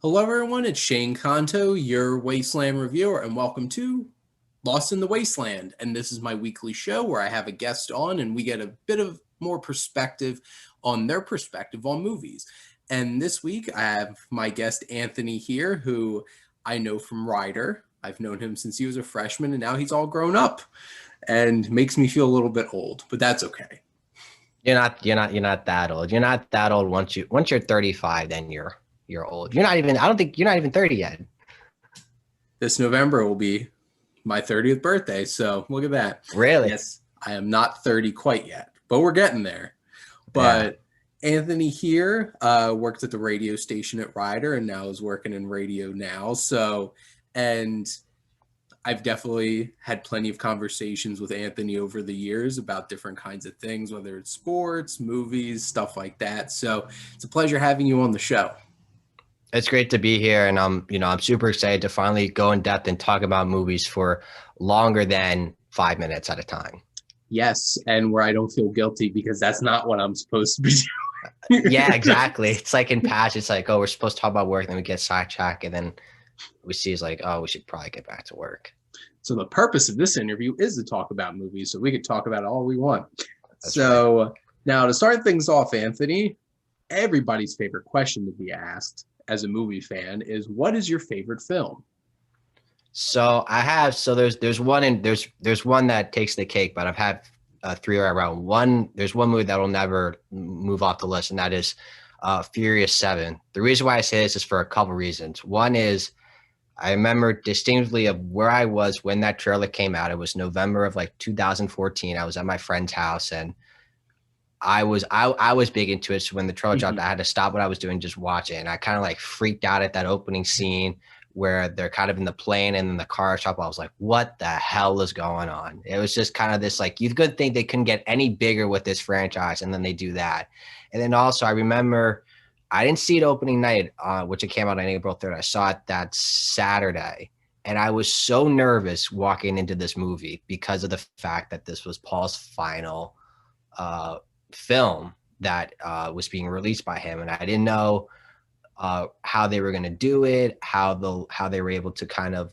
Hello, everyone. It's Shane Kanto, your Wasteland Reviewer, and welcome to Lost in the Wasteland. And this is my weekly show where I have a guest on and we get a bit of more perspective on their perspective on movies. And this week, I have my guest Anthony here, who I know from Ryder. I've known him since he was a freshman, and now he's all grown up and makes me feel a little bit old, but that's okay. You're not that old. You're not that old once you're 35, then you're old. I don't think you're not even 30 yet. This November will be my 30th birthday, so look at that. Really? Yes, I am not 30 quite yet, but we're getting there. Yeah. But Anthony here worked at the radio station at Ryder and now is working in radio now. So, and I've definitely had plenty of conversations with Anthony over the years about different kinds of things, whether it's sports, movies, stuff like that. So it's a pleasure having you on the show. It's great to be here, and I'm super excited to finally go in depth and talk about movies for longer than 5 minutes at a time. Yes, and where I don't feel guilty because that's not what I'm supposed to be Yeah, doing. exactly. It's like in past, it's like, oh, we're supposed to talk about work, and then we get sidetracked, and then we see it's like, oh, we should probably get back to work. So the purpose of this interview is to talk about movies, so we could talk about all we want. That's right. So now to start things off, Anthony, everybody's favorite question to be asked as a movie fan is, what is your favorite film? There's one that takes the cake, but I've had three right around. There's one movie that'll never move off the list, and that is Furious 7. The reason why I say this is for a couple reasons. One is I remember distinctly of where I was when that trailer came out. It was November of like 2014. I was at my friend's house, and I was big into it. So when the trailer dropped, I had to stop what I was doing, just watch it. And I kind of like freaked out at that opening scene where they're kind of in the plane and then the car shop. I was like, what the hell is going on? It was just kind of this, like, you could think they couldn't get any bigger with this franchise, and then they do that. And then also I remember I didn't see it opening night, which it came out on April 3rd. I saw it that Saturday. And I was so nervous walking into this movie because of the fact that this was Paul's final uh, film that was being released by him, and I didn't know how they were going to do it, how they were able to kind of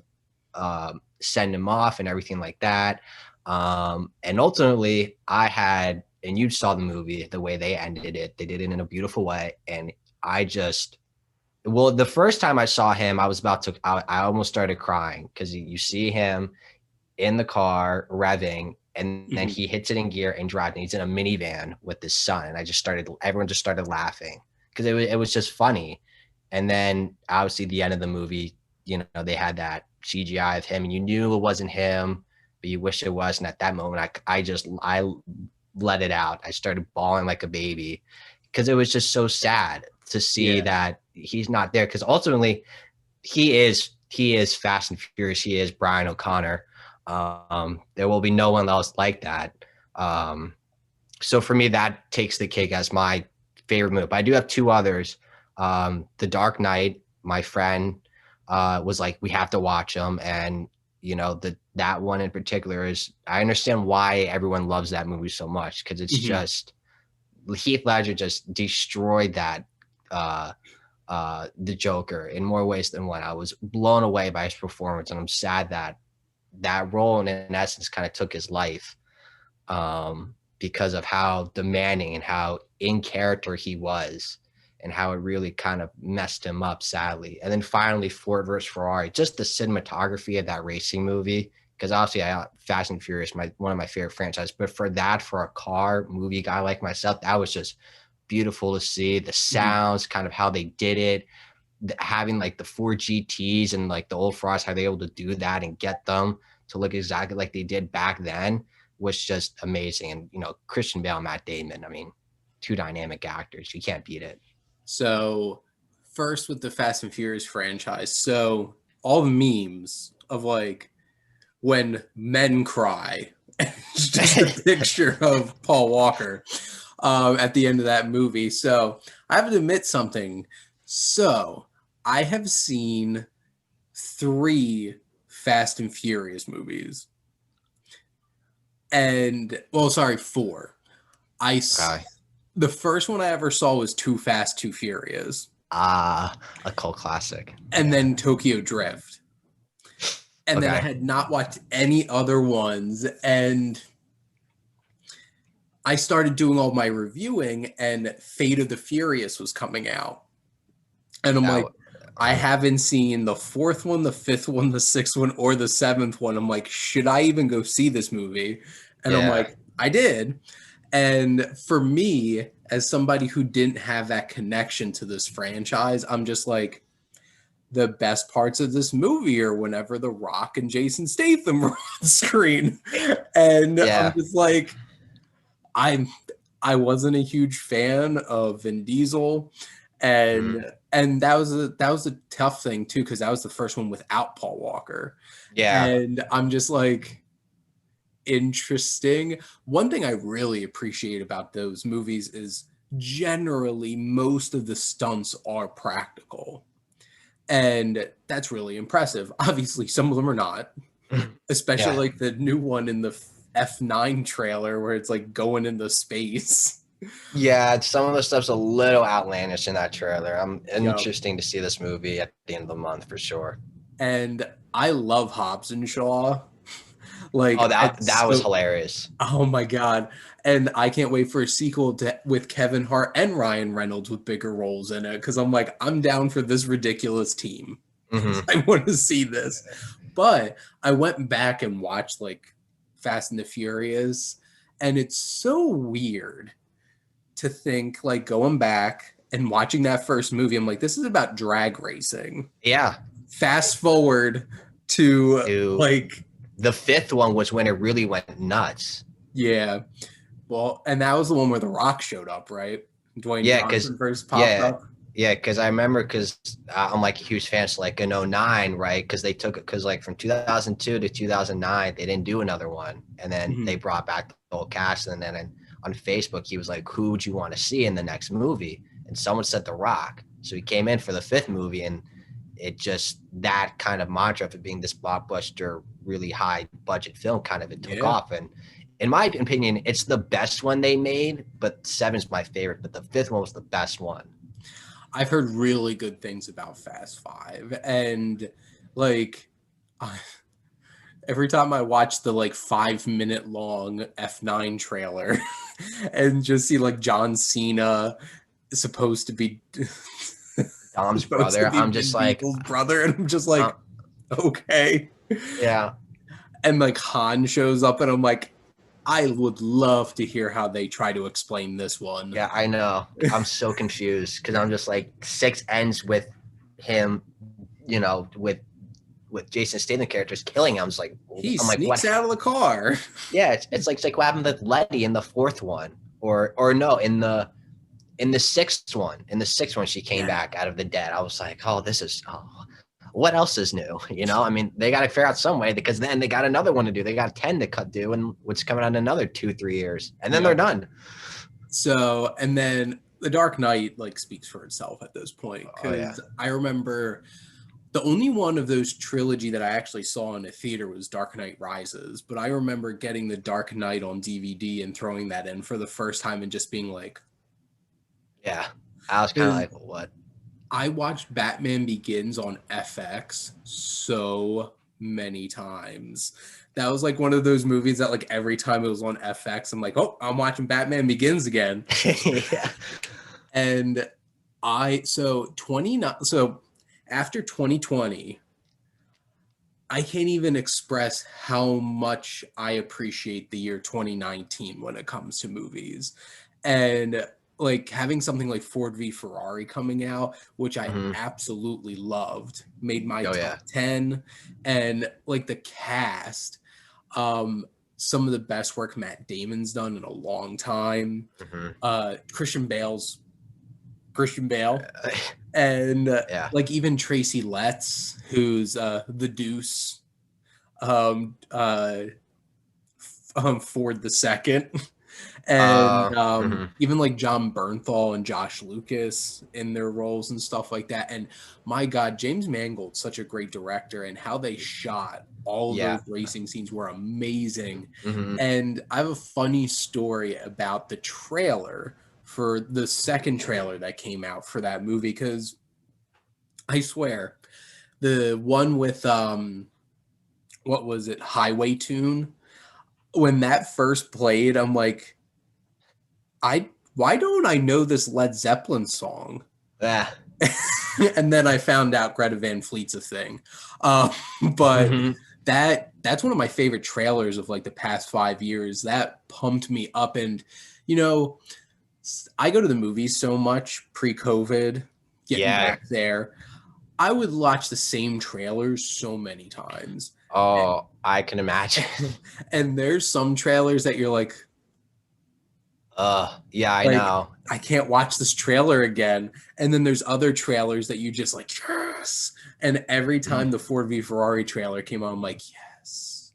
send him off and everything like that. And ultimately, and you saw the movie, the way they ended it. They did it in a beautiful way, and the first time I saw him, I almost started crying because you see him in the car revving, and then he hits it in gear and drives. And he's in a minivan with his son, and everyone just started laughing because it was just funny. And then obviously the end of the movie, they had that CGI of him, and you knew it wasn't him, but you wish it was. And at that moment, I let it out. I started bawling like a baby because it was just so sad to see that he's not there. Because ultimately, he is Fast and Furious. He is Brian O'Connor. There will be no one else like that. So for me, that takes the cake as my favorite movie. But I do have two others. The Dark Knight, my friend was like, we have to watch them. And, that one in particular I understand why everyone loves that movie so much, because it's just, Heath Ledger just destroyed that, the Joker in more ways than one. I was blown away by his performance, and I'm sad that role in essence kind of took his life, because of how demanding and how in character he was, and how it really kind of messed him up, sadly. And then finally, Ford versus Ferrari, just the cinematography of that racing movie, because obviously Fast and Furious, one of my favorite franchises, but for a car movie guy like myself, that was just beautiful to see. The sounds, kind of how they did it, having like the 4 GTs and like the old Ferraris, how they were able to do that and get them to look exactly like they did back then, was just amazing. And Christian Bale, Matt Damon, I mean, two dynamic actors, you can't beat it. So, first with the Fast and Furious franchise, so all the memes of like when men cry, it's just a picture of Paul Walker at the end of that movie. So, I have to admit something. So, I have seen 3 Fast and Furious movies. And, well, sorry, 4. I Okay. The first one I ever saw was Too Fast, Too Furious. A cult classic. and Yeah. then Tokyo Drift. And then I Okay. had not watched any other ones. And I started doing all my reviewing, and Fate of the Furious was coming out. And I'm like, That, I haven't seen the fourth one, the fifth one, the sixth one, or the seventh one. I'm like, should I even go see this movie? And I'm yeah. like, I did. And for me, as somebody who didn't have that connection to this franchise, I'm just like, the best parts of this movie are whenever The Rock and Jason Statham were on screen. And I'm Yeah. just like, I'm I wasn't a huge fan of Vin Diesel, Mhm. and that was a tough thing too, because that was the first one without Paul Walker. Yeah. And I'm just like, interesting. One thing I really appreciate about those movies is generally most of the stunts are practical. And that's really impressive. Obviously, some of them are not, especially Yeah. like the new one in the F9 trailer where it's like going into space. Yeah, some of the stuff's a little outlandish in that trailer. I'm Yep. interesting to see this movie at the end of the month for sure. And I love Hobbs and Shaw. Oh, Like that it's was so, hilarious. oh my god. And I can't wait for a sequel with Kevin Hart and Ryan Reynolds with bigger roles in it, because I'm like, I'm down for this ridiculous team. Hmm. I want to see this. But I went back and watched like Fast and the Furious, and it's so weird to think, like, going back and watching that first movie, I'm like, this is about drag racing. Yeah. Fast forward to To like, the fifth one was when it really went nuts. yeah, well, and that was the one where The Rock showed up, right? Dwayne Yeah, because Johnson first popped yeah, up. yeah, because I remember because I'm like a huge fan. So like in '09, right? Because they took it because like from 2002 to 2009, they didn't do another one, and then they Mhm. brought back the whole cast. And then on Facebook, he was like, "Who would you want to see in the next movie?" And someone said The Rock, so he came in for the fifth movie, and it just that kind of mantra of it being this blockbuster, really high budget film, kind of it took Yeah. off. And in my opinion, it's the best one they made, but seven's my favorite. But the fifth one was the best one. I've heard really good things about Fast Five, and like, I, every time I watch the like 5 minute long F9 trailer and just see like John Cena supposed to be Dom's supposed to brother. be I'm just Vin like, Diesel's brother, and I'm just uh, like, okay. yeah, And like Han shows up, and I'm like, I would love to hear how they try to explain this one. yeah, I know. I'm so confused because I'm just like six ends with him, with Jason Statham characters killing him. He I'm like, what? sneaks out of the car. Yeah, it's like what happened with Letty in the fourth one, or no, in the sixth one, she came Yeah. back out of the dead. I was like, what else is new? I mean, they got to figure out some way because then they got another one to do. They got 10 to do, and what's coming out in another 2-3 years, and then they're Yep. done. So, and then The Dark Knight like speaks for itself at this point, Oh yeah, because I remember the only one of those trilogy that I actually saw in a theater was Dark Knight Rises. But I remember getting The Dark Knight on DVD and throwing that in for the first time and just being like, yeah. I was kind of like, what? I watched Batman Begins on FX so many times. That was like one of those movies that like every time it was on FX, I'm like, oh, I'm watching Batman Begins again. Yeah. And so after 2020, I can't even express how much I appreciate the year 2019 when it comes to movies. And like having something like Ford v Ferrari coming out, which I Hmm. absolutely loved, made my Oh top yeah. 10. And like the cast, um, some of the best work Matt Damon's done in a long time. Hmm. Christian Bale, and Yeah. like even Tracy Letts, who's the Deuce, um, uh, Ford the Second, and Mhm. even like John Bernthal and Josh Lucas in their roles and stuff like that. And my God, James Mangold's such a great director, and how they shot all of Yeah. those racing scenes were amazing. Hmm. And I have a funny story about the trailer for the second trailer that came out for that movie, because I swear the one with what was it, Highway Tune, when that first played, I'm like, why don't I know this Led Zeppelin song? Yeah. And then I found out Greta Van Fleet's a thing. Uh, but that's one of my favorite trailers of like the past 5 years. That pumped me up. And, you know, I go to the movies so much pre-COVID, getting Yeah. back there. I would watch the same trailers so many times. Oh, I can imagine. And there's some trailers that you're like, Yeah, I know. I can't watch this trailer again. And then there's other trailers that you just like, yes. And every time the Ford v Ferrari trailer came on, I'm like, yes.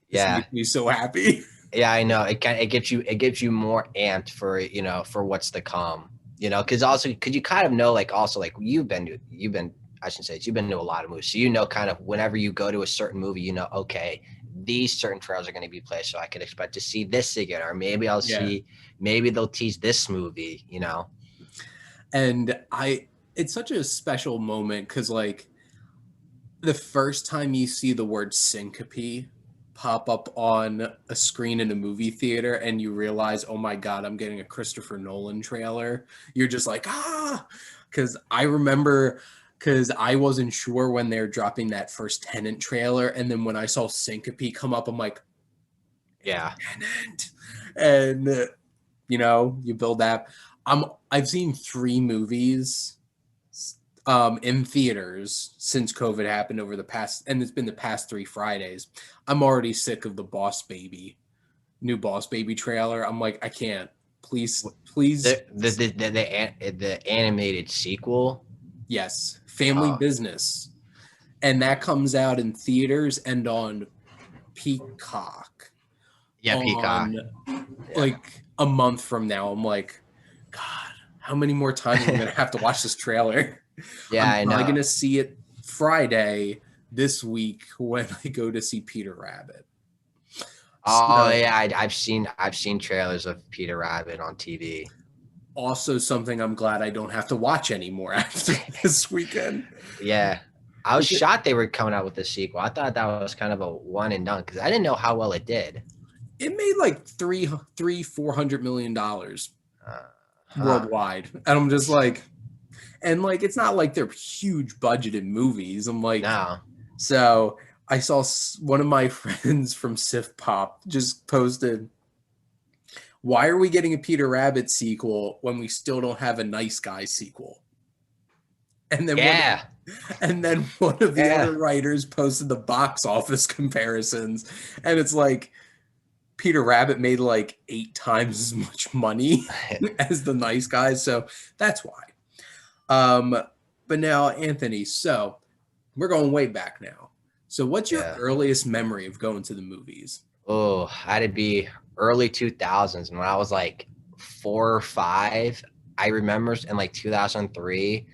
This Yeah. makes me so happy. Yeah, I know. It gets you more amped for, for what's to come. Because you kind of know, like, also, like, you've been I shouldn't say it, you've been to a lot of movies, so you know, kind of whenever you go to a certain movie, you know, okay, these certain trailers are going to be played, so I could expect to see this again, or maybe maybe they'll tease this movie, And it's such a special moment because, like, the first time you see the word syncope pop up on a screen in a movie theater and you realize, oh my God, I'm getting a Christopher Nolan trailer, you're just like, because I remember, because I wasn't sure when they're dropping that first Tenant trailer. And then when I saw syncope come up, I'm like, yeah. Tenant. And, you build that. I've seen 3 movies in theaters since COVID happened over the past, and it's been the past 3 Fridays. I'm already sick of the new Boss Baby trailer. I'm like, I can't. Please. The animated sequel. Yes, Family Business, and that comes out in theaters and on Peacock. Yeah, Peacock. Like a month from now. I'm like, God, how many more times am I gonna have to watch this trailer? Yeah, I know. I'm gonna see it Friday this week when I go to see Peter Rabbit. Yeah, I've seen trailers of Peter Rabbit on TV. Also, something I'm glad I don't have to watch anymore after this weekend. Yeah, I was shocked they were coming out with a sequel. I thought that was kind of a one and done because I didn't know how well it did. It made like $400 million worldwide, and I'm just like, and like it's not like they're huge budgeted movies. I'm like, no. So I saw one of my friends from Sif Pop just posted, why are we getting a Peter Rabbit sequel when we still don't have a Nice Guy sequel? And then one of the other writers posted the box office comparisons, and it's like Peter Rabbit made like 8 times as much money as the Nice Guys, so that's why. But now, Anthony, so we're going way back now. So what's your earliest memory of going to the movies? Oh, had to be early 2000s. And when I was like 4 or 5, I remember in like 2003,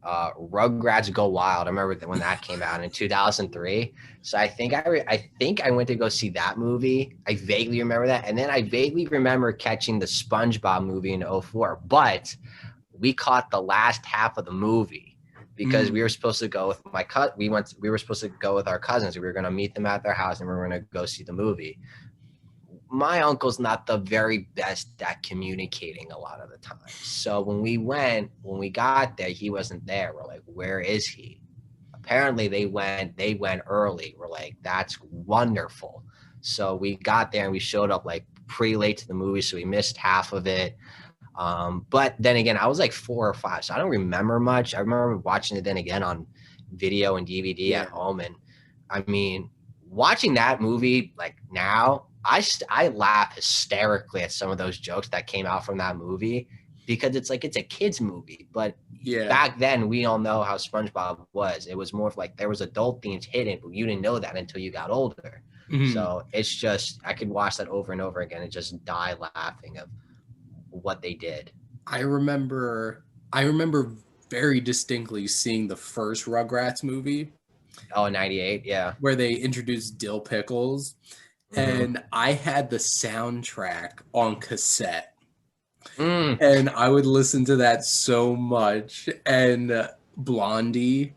Rugrats Go Wild. I remember when that came out in 2003. So I think I went to go see that movie. I vaguely remember that. And then I vaguely remember catching the SpongeBob movie in 2004. But we caught the last half of the movie because we were supposed to go with we were supposed to go with our cousins. We were going to meet them at their house and we were going to go see the movie. My uncle's not the very best at communicating a lot of the time. So when we got there, he wasn't there. We're like, where is he? Apparently they went early. We're like, that's wonderful. So we got there and we showed up like pretty late to the movie. So we missed half of it. But then again, I was like 4 or 5, so I don't remember much. I remember watching it then again on video and DVD at home. And I mean, watching that movie like now, I laugh hysterically at some of those jokes that came out from that movie because it's like it's a kid's movie. But back then, we all know how SpongeBob was. It was more of like there was adult themes hidden, but you didn't know that until you got older. So it's just I could watch that over and over again and just die laughing of what they did. I remember very distinctly seeing the first Rugrats movie. Oh, 98, yeah. Where they introduced Dill Pickles. And I had the soundtrack on cassette. Mm. And I would listen to that so much. And Blondie,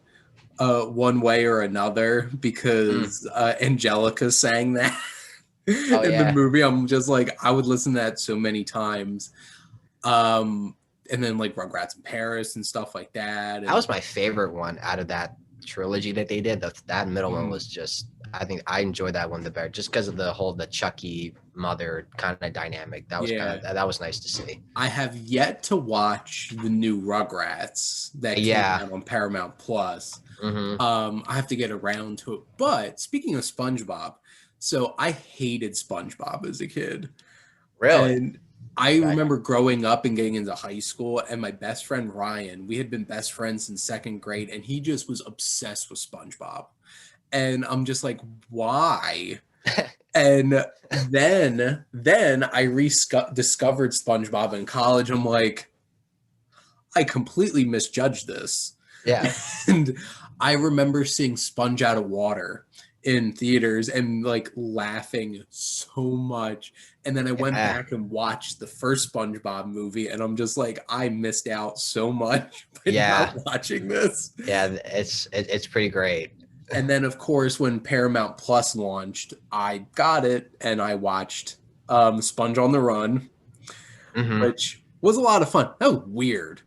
One Way or Another, Mm. because Angelica sang that Oh in the yeah. movie. I'm just like, I would listen to that so many times. Um, and then like Rugrats in Paris and stuff like that. That And was my favorite one out of that trilogy that they did. That middle one mm, was just, I think I enjoyed that one the best just because of the Chucky mother kind of dynamic. yeah, That was nice to see. I have yet to watch the new Rugrats that came Yeah. out on Paramount Plus. Hmm. I have to get around to it. But speaking of SpongeBob, so I hated SpongeBob as a kid. Really? And I Okay. remember growing up and getting into high school, and my best friend Ryan, we had been best friends since second grade, and he just was obsessed with SpongeBob. And I'm just like, why? And then I discovered SpongeBob in college. I'm like, I completely misjudged this. Yeah. And I remember seeing Sponge Out of Water in theaters and like laughing so much. And then I went Yeah. back and watched the first SpongeBob movie, and I'm just like, I missed out so much by Yeah. not watching this. Yeah. It's pretty great. And then, of course, when Paramount Plus launched, I got it and I watched Sponge on the Run, Hmm. which was a lot of fun. That was weird.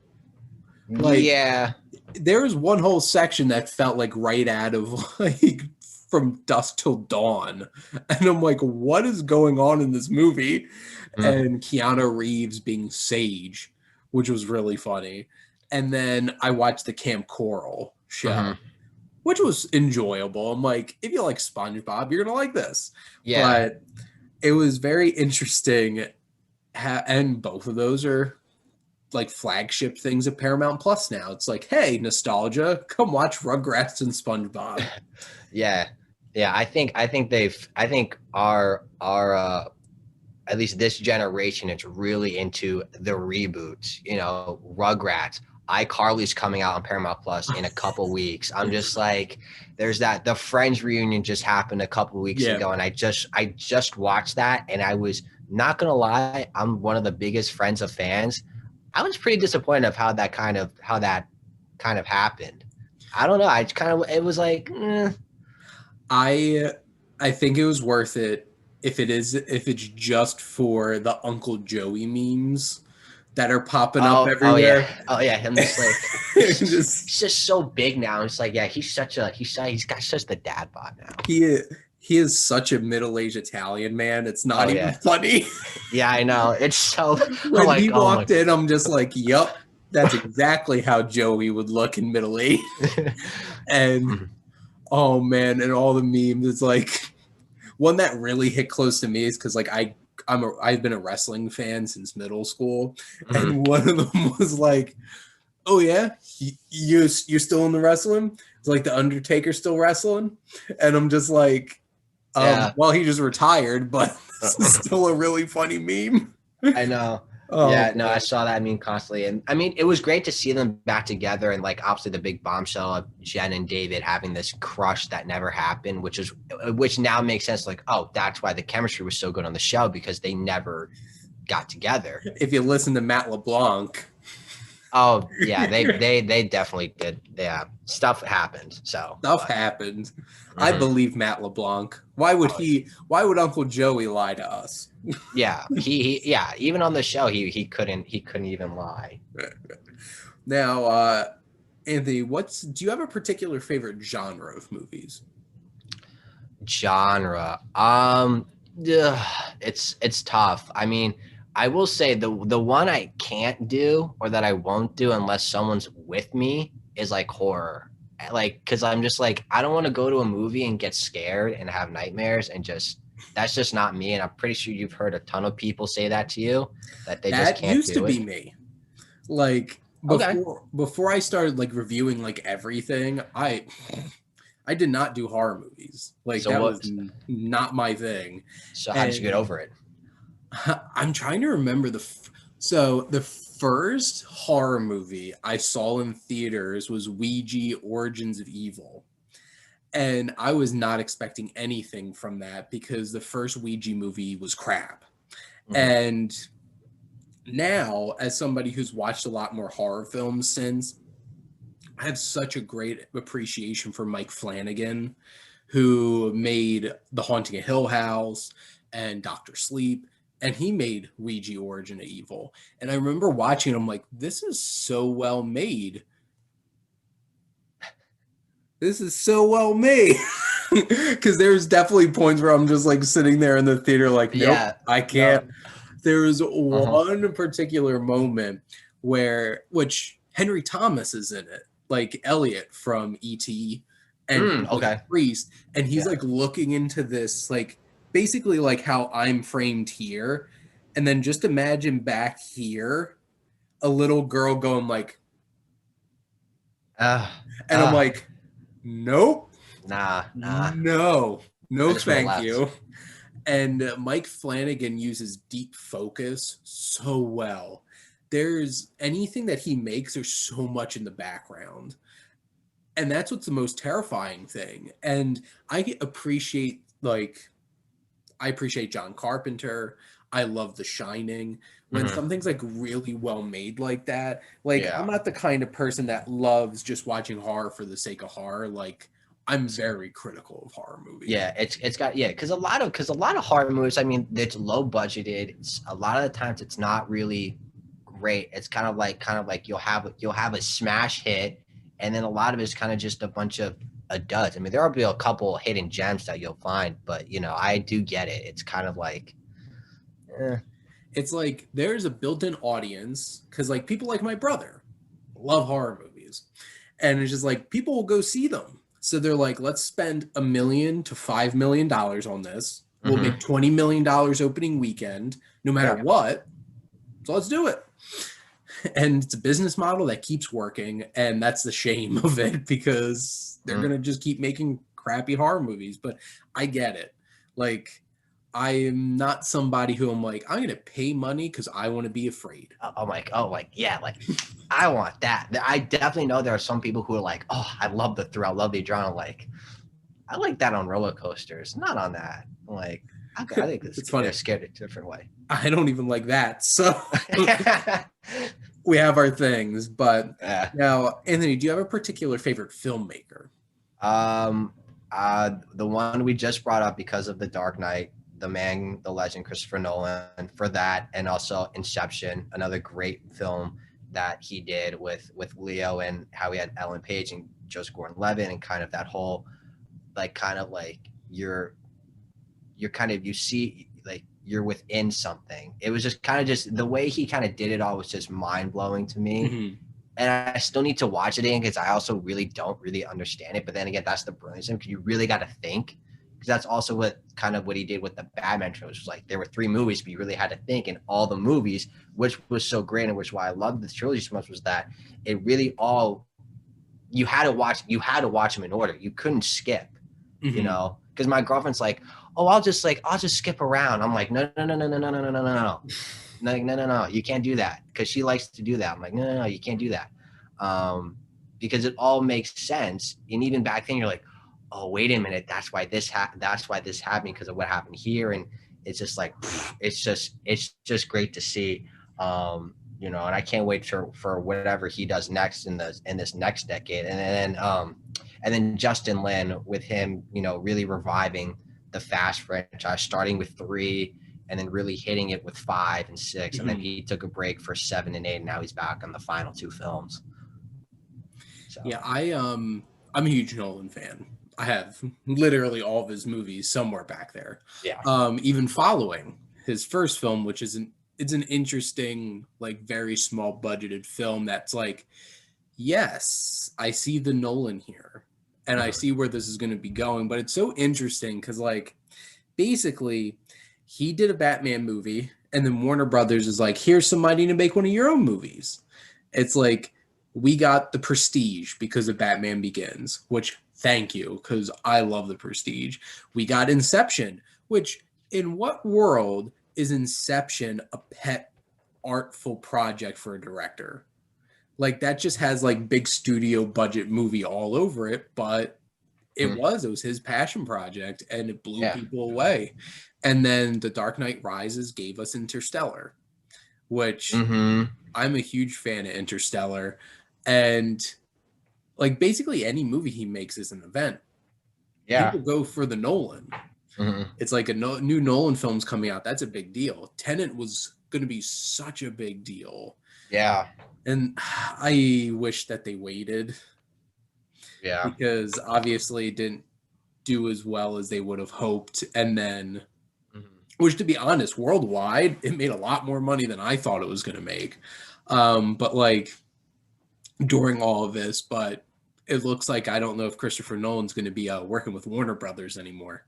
Like, Yeah. there was one whole section that felt like right out of like From Dusk Till Dawn. And I'm like, what is going on in this movie? Mm. And Keanu Reeves being Sage, which was really funny. And then I watched the Camp Coral show, Hmm. which was enjoyable. I'm like, if you like SpongeBob, you're gonna like this. Yeah. But it was very interesting, and both of those are like flagship things at Paramount Plus now. It's like, hey, nostalgia, come watch Rugrats and SpongeBob. Yeah. Yeah. I think our at least this generation is really into the reboots. You know, Rugrats, iCarly's coming out on Paramount Plus in a couple weeks. I'm just like, there's that the Friends reunion just happened a couple weeks Yeah, ago, and I just watched that, and I was not gonna lie, I'm one of the biggest Friends of fans. I was pretty disappointed of how that kind of happened. I don't know. I kind of it was like, I I think it was worth it if it's just for the Uncle Joey memes that are popping up oh yeah, everywhere. oh yeah. Him just like Just he's just so big now. It's like yeah, he's got such the dad bod now. he he is such a middle-aged Italian man. It's not Oh even yeah, funny. yeah. I know. It's so. I'm When he like oh my. walked in, I'm just like, "Yup, that's exactly how Joey would look in middle age." And oh man, and all the memes. It's like one that really hit close to me is because like I've been a wrestling fan since middle school, Mhm. and one of them was like, "Oh yeah, you're still in the wrestling? It's like the Undertaker still wrestling," and I'm just like, Yeah, well, he just retired, but this is still a really funny meme. I know. Oh Yeah, no, I man, saw that meme constantly, and I mean, it was great to see them back together, and like obviously the big bombshell of Jen and David having this crush that never happened, which now makes sense. Like, oh, that's why the chemistry was so good on the show because they never got together. if you listen to Matt LeBlanc, Oh yeah, they definitely did. Yeah, stuff happened. So, stuff but happened. I mhm. believe Matt LeBlanc. Why would Oh he? Why would Uncle Joey lie to us? yeah, yeah. Even on the show, he couldn't even lie. Now, Anthony, do you have a particular favorite genre of movies? Genre. It's tough. I mean, I will say the one I can't do or that I won't do unless someone's with me is like horror. Like, because I'm just like, I don't want to go to a movie and get scared and have nightmares and just that's just not me. And I'm pretty sure you've heard a ton of people say that to you that they just That can't used to do it. be me. Like Okay. before I started like reviewing like everything, I did not do horror movies. Like So that was what? not my thing. So how did you get And over it? I'm trying to remember so the first horror movie I saw in theaters was Ouija Origins of Evil. And I was not expecting anything from that because the first Ouija movie was crap. Hmm. And now, as somebody who's watched a lot more horror films since, I have such a great appreciation for Mike Flanagan, who made The Haunting of Hill House and Doctor Sleep, and he made Ouija Origin of Evil. And I remember watching him like, this is so well made. This is so well made. Because there's definitely points where I'm just like sitting there in the theater like, nope, Yeah, I no, can't. There's uh-huh. one particular moment which Henry Thomas is in it, like Elliot from E.T., and he's like a Okay, priest, and he's yeah. like looking into this, like basically like how I'm framed here, and then just imagine back here, a little girl going like, Uh, and I'm uh, like, nope, nah. no, I no, just would have thank left. you. And Mike Flanagan uses deep focus so well. There's anything that he makes, there's so much in the background. And that's what's the most terrifying thing. And I appreciate, like, I appreciate John Carpenter. I love The Shining. When Hmm. something's like really well made like that, like, I'm Yeah. not the kind of person that loves just watching horror for the sake of horror. Like, I'm very critical of horror movies. Yeah, it's got yeah, because a lot of horror movies, I mean, it's low budgeted. It's a lot of the times it's not really great. It's kind of like you'll have a smash hit, and then a lot of it's kind of just a bunch of duds. I mean, there'll be a couple hidden gems that you'll find, but you know, I do get it. It's kind of like, eh, It's like there's a built-in audience because like people like my brother love horror movies, and it's just like people will go see them, so they're like, let's spend $1 million to $5 million on this. We'll mhm. make $20 million opening weekend no matter Yeah. what, so let's do it. And it's a business model that keeps working, and that's the shame of it, because they're Mm. gonna just keep making crappy horror movies. But I get it. Like, I am not somebody who I'm like, I'm gonna pay money because I want to be afraid. Oh, like, yeah, like I want that. I definitely know there are some people who are like, oh, I love the thrill, I love the adrenaline. Like, I like that on roller coasters, not on that. Like, I think It's they're funny. scared a different way. I don't even like that. So Yeah. we have our things. But now, Anthony, do you have a particular favorite filmmaker? Um, the one we just brought up because of The Dark Knight, the man, the legend, Christopher Nolan, for that, and also Inception, another great film that he did with Leo, and how he had Ellen Page and Joseph Gordon-Levitt, and kind of that whole like kind of like you're kind of you see like you're within something. It was just kind of just the way he kind of did it all was just mind blowing to me. Mm-hmm. And I still need to watch it again because I also really don't really understand it. But then again, that's the brilliance of him, because you really got to think. Because that's also what he did with the Batman trilogy. Was like there were 3 movies, but you really had to think in all the movies, which was so great, and which why I loved the trilogy so much was that it really all you had to watch them in order. You couldn't skip, you Mm-hmm. know. Because my girlfriend's like, oh, I'll just skip around. I'm like, no, you can't do that, because she likes to do that. I'm like, no, you can't do that, because it all makes sense. And even back then, you're like, oh, wait a minute, that's why this happened because of what happened here, and it's just like, it's just great to see, you know. And I can't wait for whatever he does next in this next decade, and then Justin Lin with him, you know, really reviving the Fast franchise, starting with 3 and then really hitting it with 5 and 6, and then Mm-hmm. he took a break for 7 and 8, and now he's back on the final 2 films. So Yeah, I'm a huge Nolan fan. I have literally all of his movies somewhere back there. yeah. Even following his first film, which is it's an interesting, like very small budgeted film that's like, yes, I see the Nolan here and I Mhm. see where this is going to be going, but it's so interesting because like basically he did a Batman movie and then Warner Brothers is like, here's some money to make one of your own movies. It's like we got The Prestige because of Batman Begins, which thank you, because I love The Prestige. We got Inception, which in what world is Inception a pet artful project for a director? Like that just has like big studio budget movie all over it, but Mhm. it was his passion project and it blew Yeah. people away. And then The Dark Knight Rises gave us Interstellar, which Mm-hmm. I'm a huge fan of Interstellar. And like basically any movie he makes is an event. Yeah. People go for the Nolan. Mm-hmm. It's like new Nolan film's coming out. That's a big deal. Tenet was going to be such a big deal. Yeah. And I wish that they waited Yeah. because obviously it didn't do as well as they would have hoped. And then, Mm-hmm. which to be honest, worldwide, it made a lot more money than I thought it was going to make. But like during all of this, but it looks like I don't know if Christopher Nolan's going to be working with Warner Brothers anymore.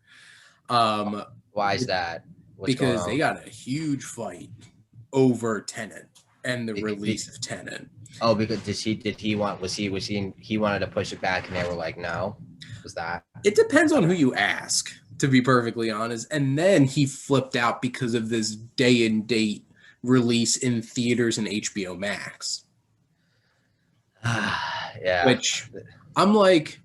Um, Why is that? What's going because they on? got a huge fight over Tenet and the Did, release of Tenet. oh, because did he want he wanted to push it back and they were like no? Was that? It depends on who you ask, to be perfectly honest. And then he flipped out because of this day and date release in theaters and HBO Max, Yeah. which I'm like,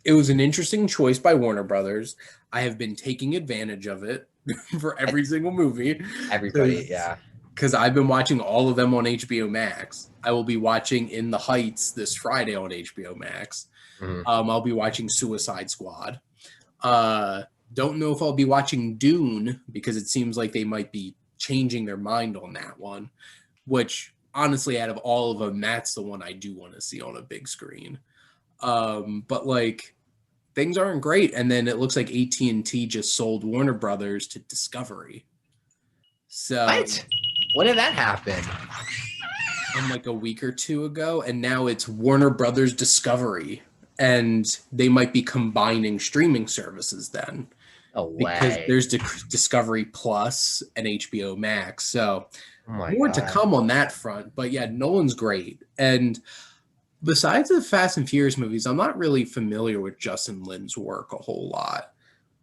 it was an interesting choice by Warner Brothers. I have been taking advantage of it for every single movie. Everybody, yeah. Because I've been watching all of them on HBO Max. I will be watching In the Heights this Friday on HBO Max. Mm-hmm. I'll be watching Suicide Squad. Don't know if I'll be watching Dune because it seems like they might be changing their mind on that one, which honestly, out of all of them, that's the one I do want to see on a big screen. But like things aren't great. And then it looks like AT&T just sold Warner Brothers to Discovery. So What? When did that happen? like a week or two ago, and now it's Warner Brothers Discovery, and they might be combining streaming services then No because way. there's Discovery Plus and HBO Max. So Oh my more to god. come on that front. But yeah, Nolan's great. And besides the Fast and Furious movies, I'm not really familiar with Justin Lin's work a whole lot.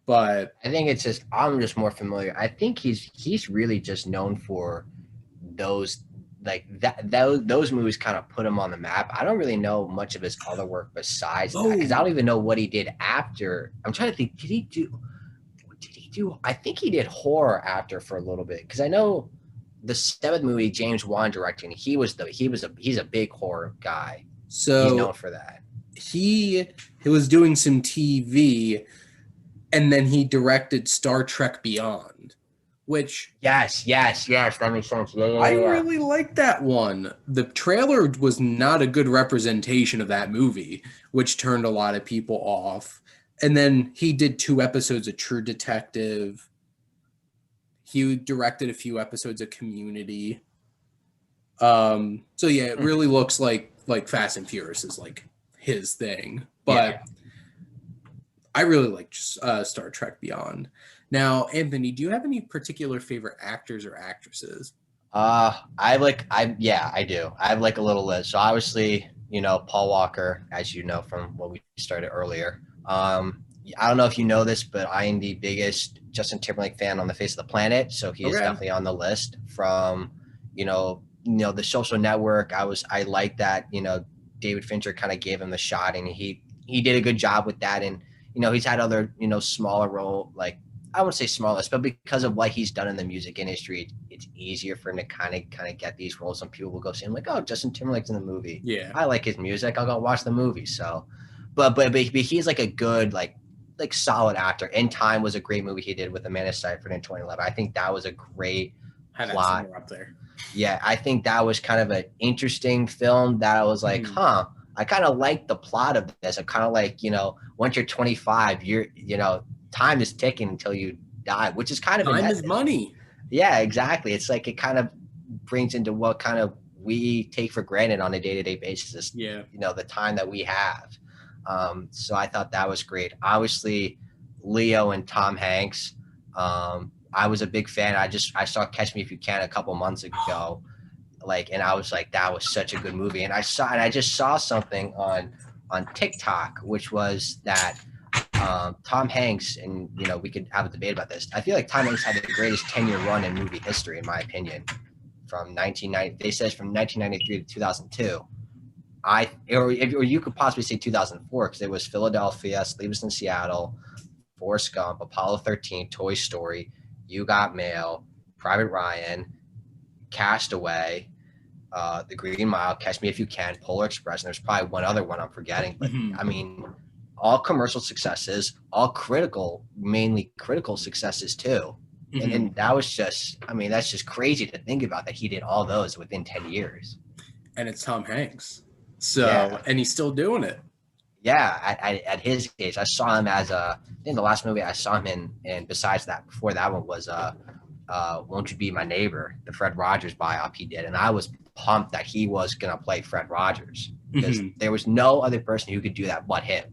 But I think it's just I'm just more familiar. I think he's really just known for those like those movies kind of put him on the map. I don't really know much of his other work besides that because I oh, don't even know what he did after. I'm trying to think. Did he do? What did he do? I think he did horror after for a little bit because I know the seventh movie James Wan directing. He's a big horror guy. He's known so for that. he was doing some TV, and then he directed Star Trek Beyond, which Yes. That makes sense. Yeah, yeah, I yeah. Yeah. really liked that one. The trailer was not a good representation of that movie, which turned a lot of people off. And then he did 2 episodes of True Detective. He directed a few episodes of Community. So yeah, it really looks like Fast and Furious is like his thing. Yeah. But I really like Star Trek Beyond. Now, Anthony, do you have any particular favorite actors or actresses? I do. I have like a little list. So obviously, Paul Walker, as you know from what we started earlier. I don't know if you know this, but I am the biggest Justin Timberlake fan on the face of the planet. So he is Okay. definitely on the list from, the Social Network. I like that, David Fincher kind of gave him the shot and he did a good job with that. And, he's had other, smaller role, like I wouldn't say smallest, but because of what he's done in the music industry, it's easier for him to kind of get these roles. And people will go see him like, oh, Justin Timberlake's in the movie. Yeah. I like his music. I'll go watch the movie. So, but he's like a good like solid actor. In Time was a great movie he did with Amanda Seyfried in 2011. I think that was a great Had that plot. somewhere up there. Yeah, I think that was kind of an interesting film that I was like, I kind of like the plot of this. I kind of like, once you're 25, time is ticking until you die, which is kind of Time is money. Yeah, exactly. It's like it kind of brings into what kind of we take for granted on a day-to-day basis. Yeah. The time that we have. So I thought that was great. Obviously, Leo and Tom Hanks. I was a big fan. I saw Catch Me If You Can a couple months ago, and I was like, that was such a good movie. And I just saw something on TikTok, which was that Tom Hanks, and we could have a debate about this. I feel like Tom Hanks had the greatest 10-year run in movie history, in my opinion. From 1990, they says from 1993 to 2002. Or you could possibly say 2004 because it was Philadelphia, Sleepless in Seattle, Forrest Gump, Apollo 13, Toy Story, You Got Mail, Private Ryan, Castaway, The Green Mile, Catch Me If You Can, Polar Express, and there's probably one other one I'm forgetting. But I mean, all commercial successes, all mainly critical successes too. And that was just, I mean, that's just crazy to think about that he did all those within 10 years. And it's Tom Hanks. So, and he's still doing it. Yeah, at his age, I saw him as I think the last movie I saw him in, and besides that, before that one was Won't You Be My Neighbor, the Fred Rogers biop he did, and I was pumped that he was gonna play Fred Rogers because there was no other person who could do that but him.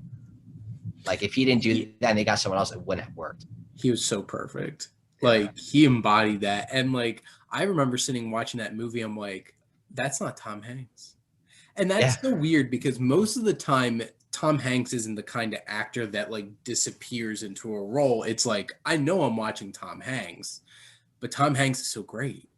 Like if he didn't do that and they got someone else, it wouldn't have worked. He was so perfect. Like he embodied that, and like I remember sitting watching that movie, I'm like, that's not Tom Hanks. And that's so weird because most of the time Tom Hanks isn't the kind of actor that like disappears into a role. It's like, I know I'm watching Tom Hanks, but Tom Hanks is so great.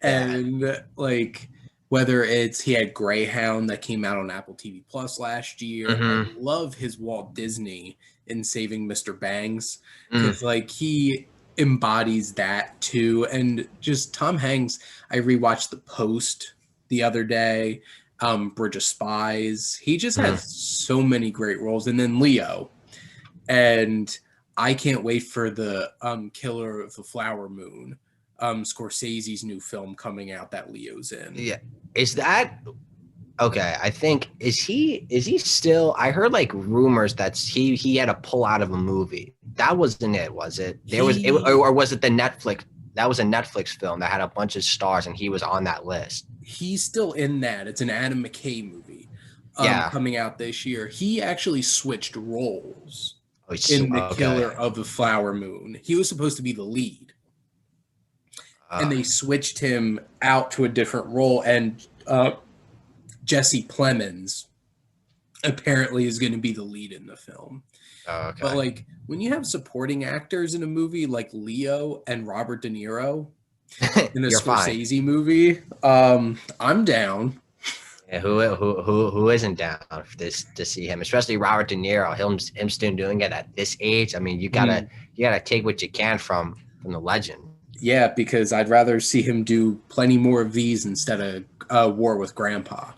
And like, whether it's he had Greyhound that came out on Apple TV Plus last year. I love his Walt Disney in Saving Mr. Bangs because like he embodies that too. And just Tom Hanks, I rewatched The Post the other day. Bridge of Spies. He just has so many great roles. And then Leo. And I can't wait for the Killer of the Flower Moon, Scorsese's new film coming out that Leo's in. Yeah. Is that okay? I think is he still, I heard like rumors that he had to pull out of a movie. That wasn't it, was it? Or was it the Netflix? That was a Netflix film that had a bunch of stars and he was on that list. He's still in that. It's an Adam McKay movie coming out this year. He actually switched roles in The Killer of the Flower Moon. He was supposed to be the lead. And they switched him out to a different role. And Jesse Plemons apparently is going to be the lead in the film. But like when you have supporting actors in a movie like Leo and Robert De Niro in a Scorsese movie, I'm down. Yeah, who isn't down for this to see him, especially Robert De Niro, him still doing it at this age. I mean, you gotta take what you can from the legend. Yeah, because I'd rather see him do plenty more of these instead of War with Grandpa.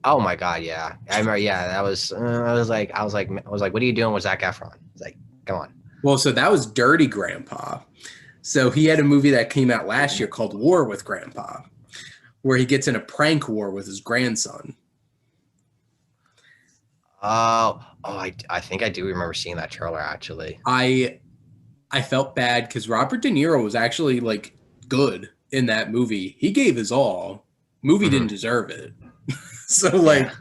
Oh my God, yeah. I remember, that was I was like, what are you doing with Zac Efron? It's like, come on. Well, so that was Dirty Grandpa. So he had a movie that came out last year called War with Grandpa, where he gets in a prank war with his grandson. I think I do remember seeing that trailer actually. I felt bad because Robert De Niro was actually like good in that movie. He gave his all. Movie didn't deserve it. So like,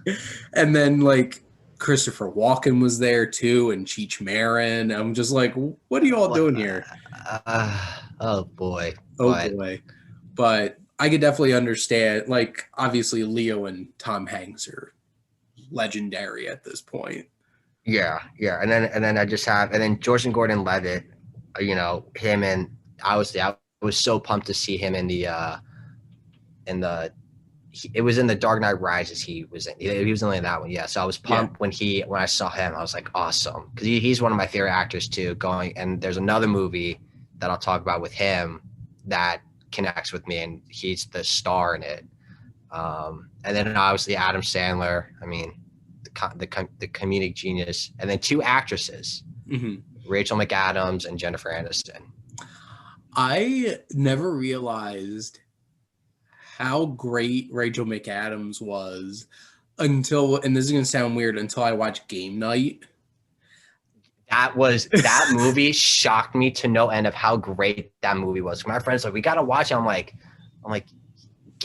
and then like Christopher Walken was there too, and Cheech Marin. I'm just like, what are you all doing here? Oh boy. But I could definitely understand. Like, obviously, Leo and Tom Hanks are legendary at this point. Yeah, and then I just have, and then Joseph Gordon-Levitt. You know, him, and I was so pumped to see him in it was in the Dark Knight Rises. He was only in that one. Yeah. So I was pumped when I saw him. I was like, awesome. Cause he's one of my favorite actors too, and there's another movie that I'll talk about with him that connects with me, and he's the star in it. And then obviously Adam Sandler. I mean, the comedic genius, and then two actresses, Rachel McAdams and Jennifer Aniston. I never realized how great Rachel McAdams was until, and this is going to sound weird, until I watched Game Night. That movie shocked me to no end of how great that movie was. My friends like, we got to watch it. I'm like,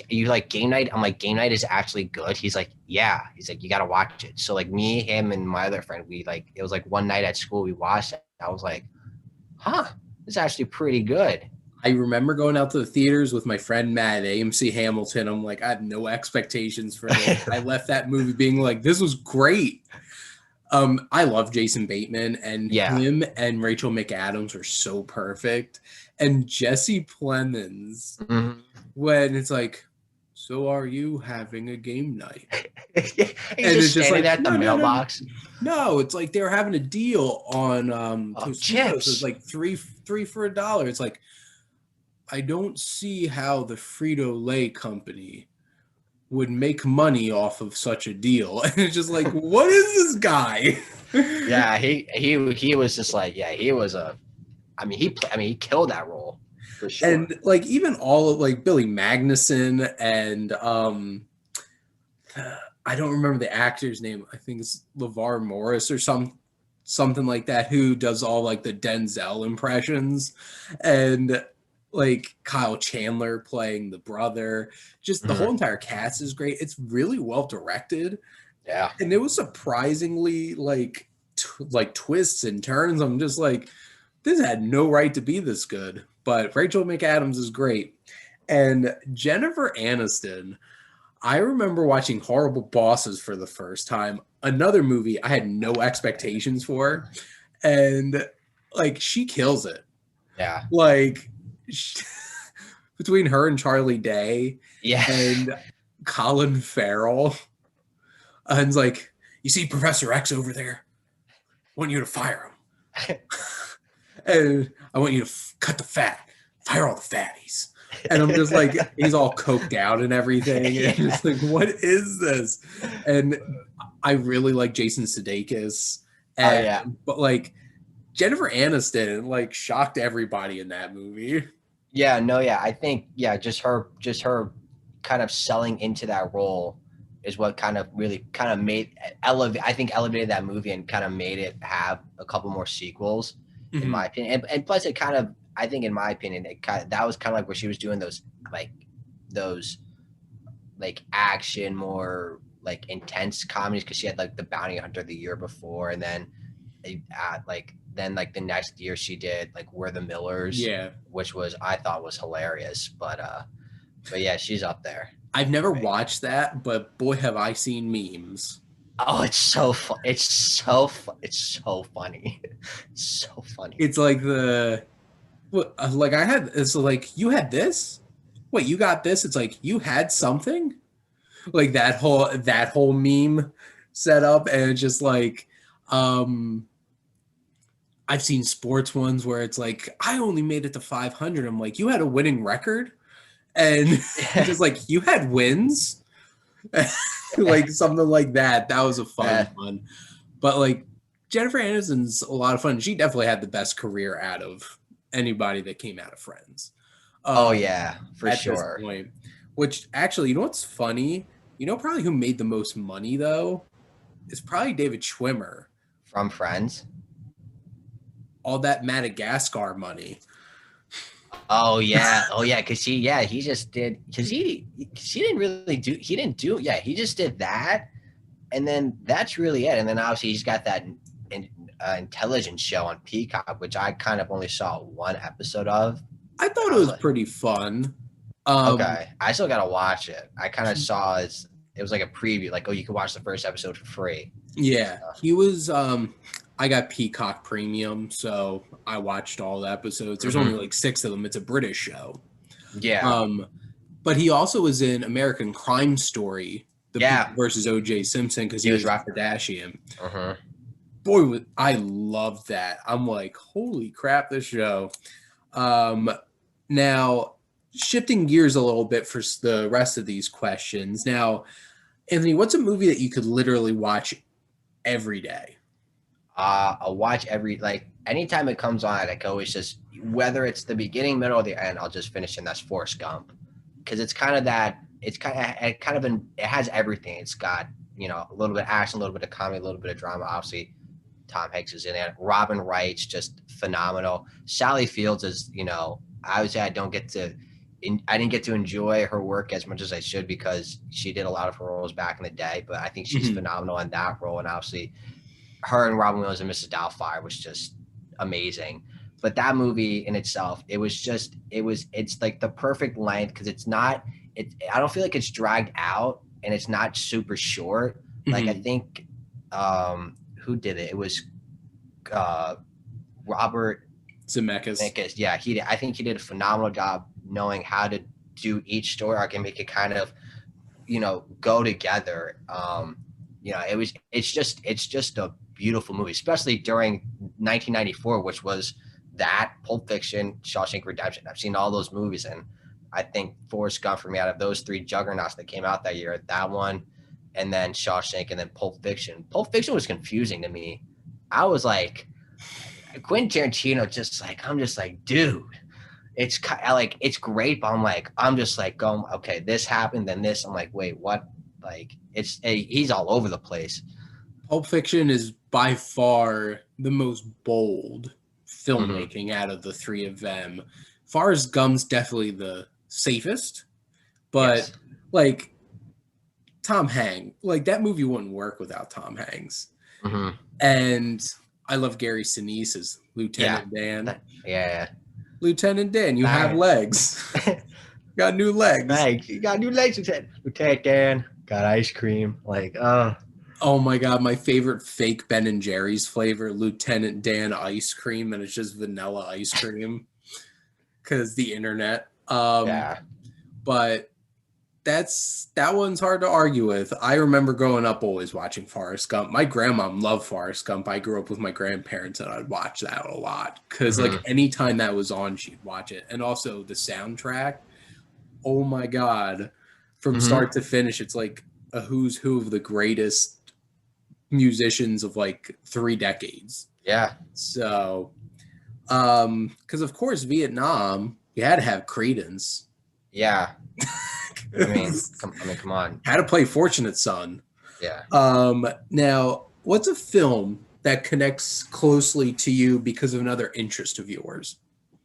you like Game Night? I'm like, Game Night is actually good. He's like, yeah. He's like, you got to watch it. So like me, him, and my other friend, it was like one night at school, we watched it. I was like, it's actually pretty good. I remember going out to the theaters with my friend Matt at AMC Hamilton. I'm like, I had no expectations for this. I left that movie being like, this was great. I love Jason Bateman, and him and Rachel McAdams are so perfect. And Jesse Plemons, when it's like, so are you having a game night? And it's just like at the mailbox. No, it's like they were having a deal on chips. It's like three for $1. It's like, I don't see how the Frito-Lay company would make money off of such a deal. And it's just like, what is this guy? Yeah, he was just like, yeah, he was a. I mean, he killed that role for sure. And like even all of like Billy Magnuson and I don't remember the actor's name. I think it's LeVar Morris or something like that, who does all like the Denzel impressions, and like Kyle Chandler playing the brother. Just the whole Mhm. entire cast is great. It's really well directed, Yeah, and it was surprisingly like twists and turns. I'm just like, this had no right to be this good. But Rachel McAdams is great, and Jennifer Aniston. I remember watching Horrible Bosses for the first time, another movie I had no expectations for, and like she kills it. yeah, Like she, between her and Charlie Day yeah. and Colin Farrell, and it's like, you see Professor X over there? I want you to fire him, and I want you to cut the fat, fire all the fatties. And I'm just like, he's all coked out and everything. And Yeah. it's like, what is this? And I really like Jason Sudeikis. Oh And yeah. but like Jennifer Aniston like shocked everybody in that movie. Yeah, no, yeah. I think just her kind of selling into that role is what kind of really kind of made elevated that movie and kind of made it have a couple more sequels, in Mm-hmm. my opinion. And plus it kind of, I think in my opinion, that was kind of like where she was doing like those like action, more like intense comedies, because she had like The Bounty Hunter the year before, and then like the next year she did like We're the Millers, Yeah. which was, I thought was hilarious. But yeah, she's up there. I've never Right. watched that, but boy, have I seen memes. Oh, it's so fun. It's so funny. It's so funny. It's like like I had, it's like, you had this? Wait, you got this? It's like, you had something? Like that whole meme set up, and it's just like I've seen sports ones where it's like, I only made it to 500. I'm like, you had a winning record, and Yeah. just like, you had wins. Like something like that. That was a fun one. But like Jennifer Aniston's a lot of fun. She definitely had the best career out of anybody that came out of Friends. Oh um yeah, for at this sure. point. Which actually, you know what's funny? You know probably who made the most money though? It's probably David Schwimmer. From Friends. All that Madagascar money. Oh yeah, oh yeah, because he just did, because he didn't really do he didn't do yeah, he just did that, and then that's really it. And then obviously he's got that intelligence show on Peacock, which I kind of only saw one episode of. I thought And it I was was like, pretty fun. Um okay, I still gotta watch it. I kind of saw it was like a preview, like, oh, you can watch the first episode for free. yeah, So, he was I got Peacock Premium, so I watched all the episodes. There's only mhm. like 6 of them. It's a British show. Yeah, Um but he also was in American Crime Story, The People yeah, versus OJ Simpson, because he he was was right. a Kardashian. Uh-huh. Boy, I love that. I'm like, holy crap, this show. Um, now, shifting gears a little bit for the rest of these questions. Now, Anthony, what's a movie that you could literally watch every day? I'll watch every, like, anytime it comes on, I can always just, whether it's the beginning, middle, or the end, I'll just finish, and that's Forrest Gump, because it's kind of that. It has everything. It's got, a little bit of action, a little bit of comedy, a little bit of drama. Obviously, Tom Hanks is in it. Robin Wright's just phenomenal. Sally Fields is, I would say I didn't get to enjoy her work as much as I should, because she did a lot of her roles back in the day, but I think she's Mhm. phenomenal in that role. And obviously, her and Robin Williams and Mrs. Doubtfire was just amazing. But that movie in itself, it's like the perfect length, because I don't feel like it's dragged out, and it's not super short. Like, I Mhm. think, who did it? It was uh, Robert Zemeckis. Zemeckis. Yeah, I think he did a phenomenal job knowing how to do each story arc and make it kind of, go together. It's just a beautiful movie, especially during 1994, which was that, Pulp Fiction, Shawshank Redemption. I've seen all those movies, and I think Forrest Gump for me, out of those three juggernauts that came out that year, that one, and then Shawshank, and then Pulp Fiction. Pulp Fiction was confusing to me. I was like, Quentin Tarantino, I'm just like, dude, it's like, it's great, but I'm just like going, okay, this happened, then this. I'm like, wait, what? Like, he's all over the place. Pulp Fiction is by far the most bold filmmaking out of the three of them. Forrest Gump's definitely the safest, but Yes. like Tom Hanks, like that movie wouldn't work without Tom Hanks. And I love Gary Sinise as Lieutenant Dan. Yeah. Lieutenant Dan, you have legs. Got new legs. Thanks. You got new legs, Lieutenant Dan. Got ice cream. Like, oh my God, my favorite fake Ben and Jerry's flavor, Lieutenant Dan ice cream, and it's just vanilla ice cream because the internet. yeah. But that one's hard to argue with. I remember growing up always watching Forrest Gump. My grandma loved Forrest Gump. I grew up with my grandparents, and I'd watch that a lot because like anytime that was on, she'd watch it. And also the soundtrack. Oh my God, from start to finish, it's like a who's who of the greatest musicians of like 3 decades. Yeah. So, because of course Vietnam, you had to have Credence. Yeah. I mean, come on. Had to play Fortunate Son. Yeah. Now, what's a film that connects closely to you because of another interest of yours?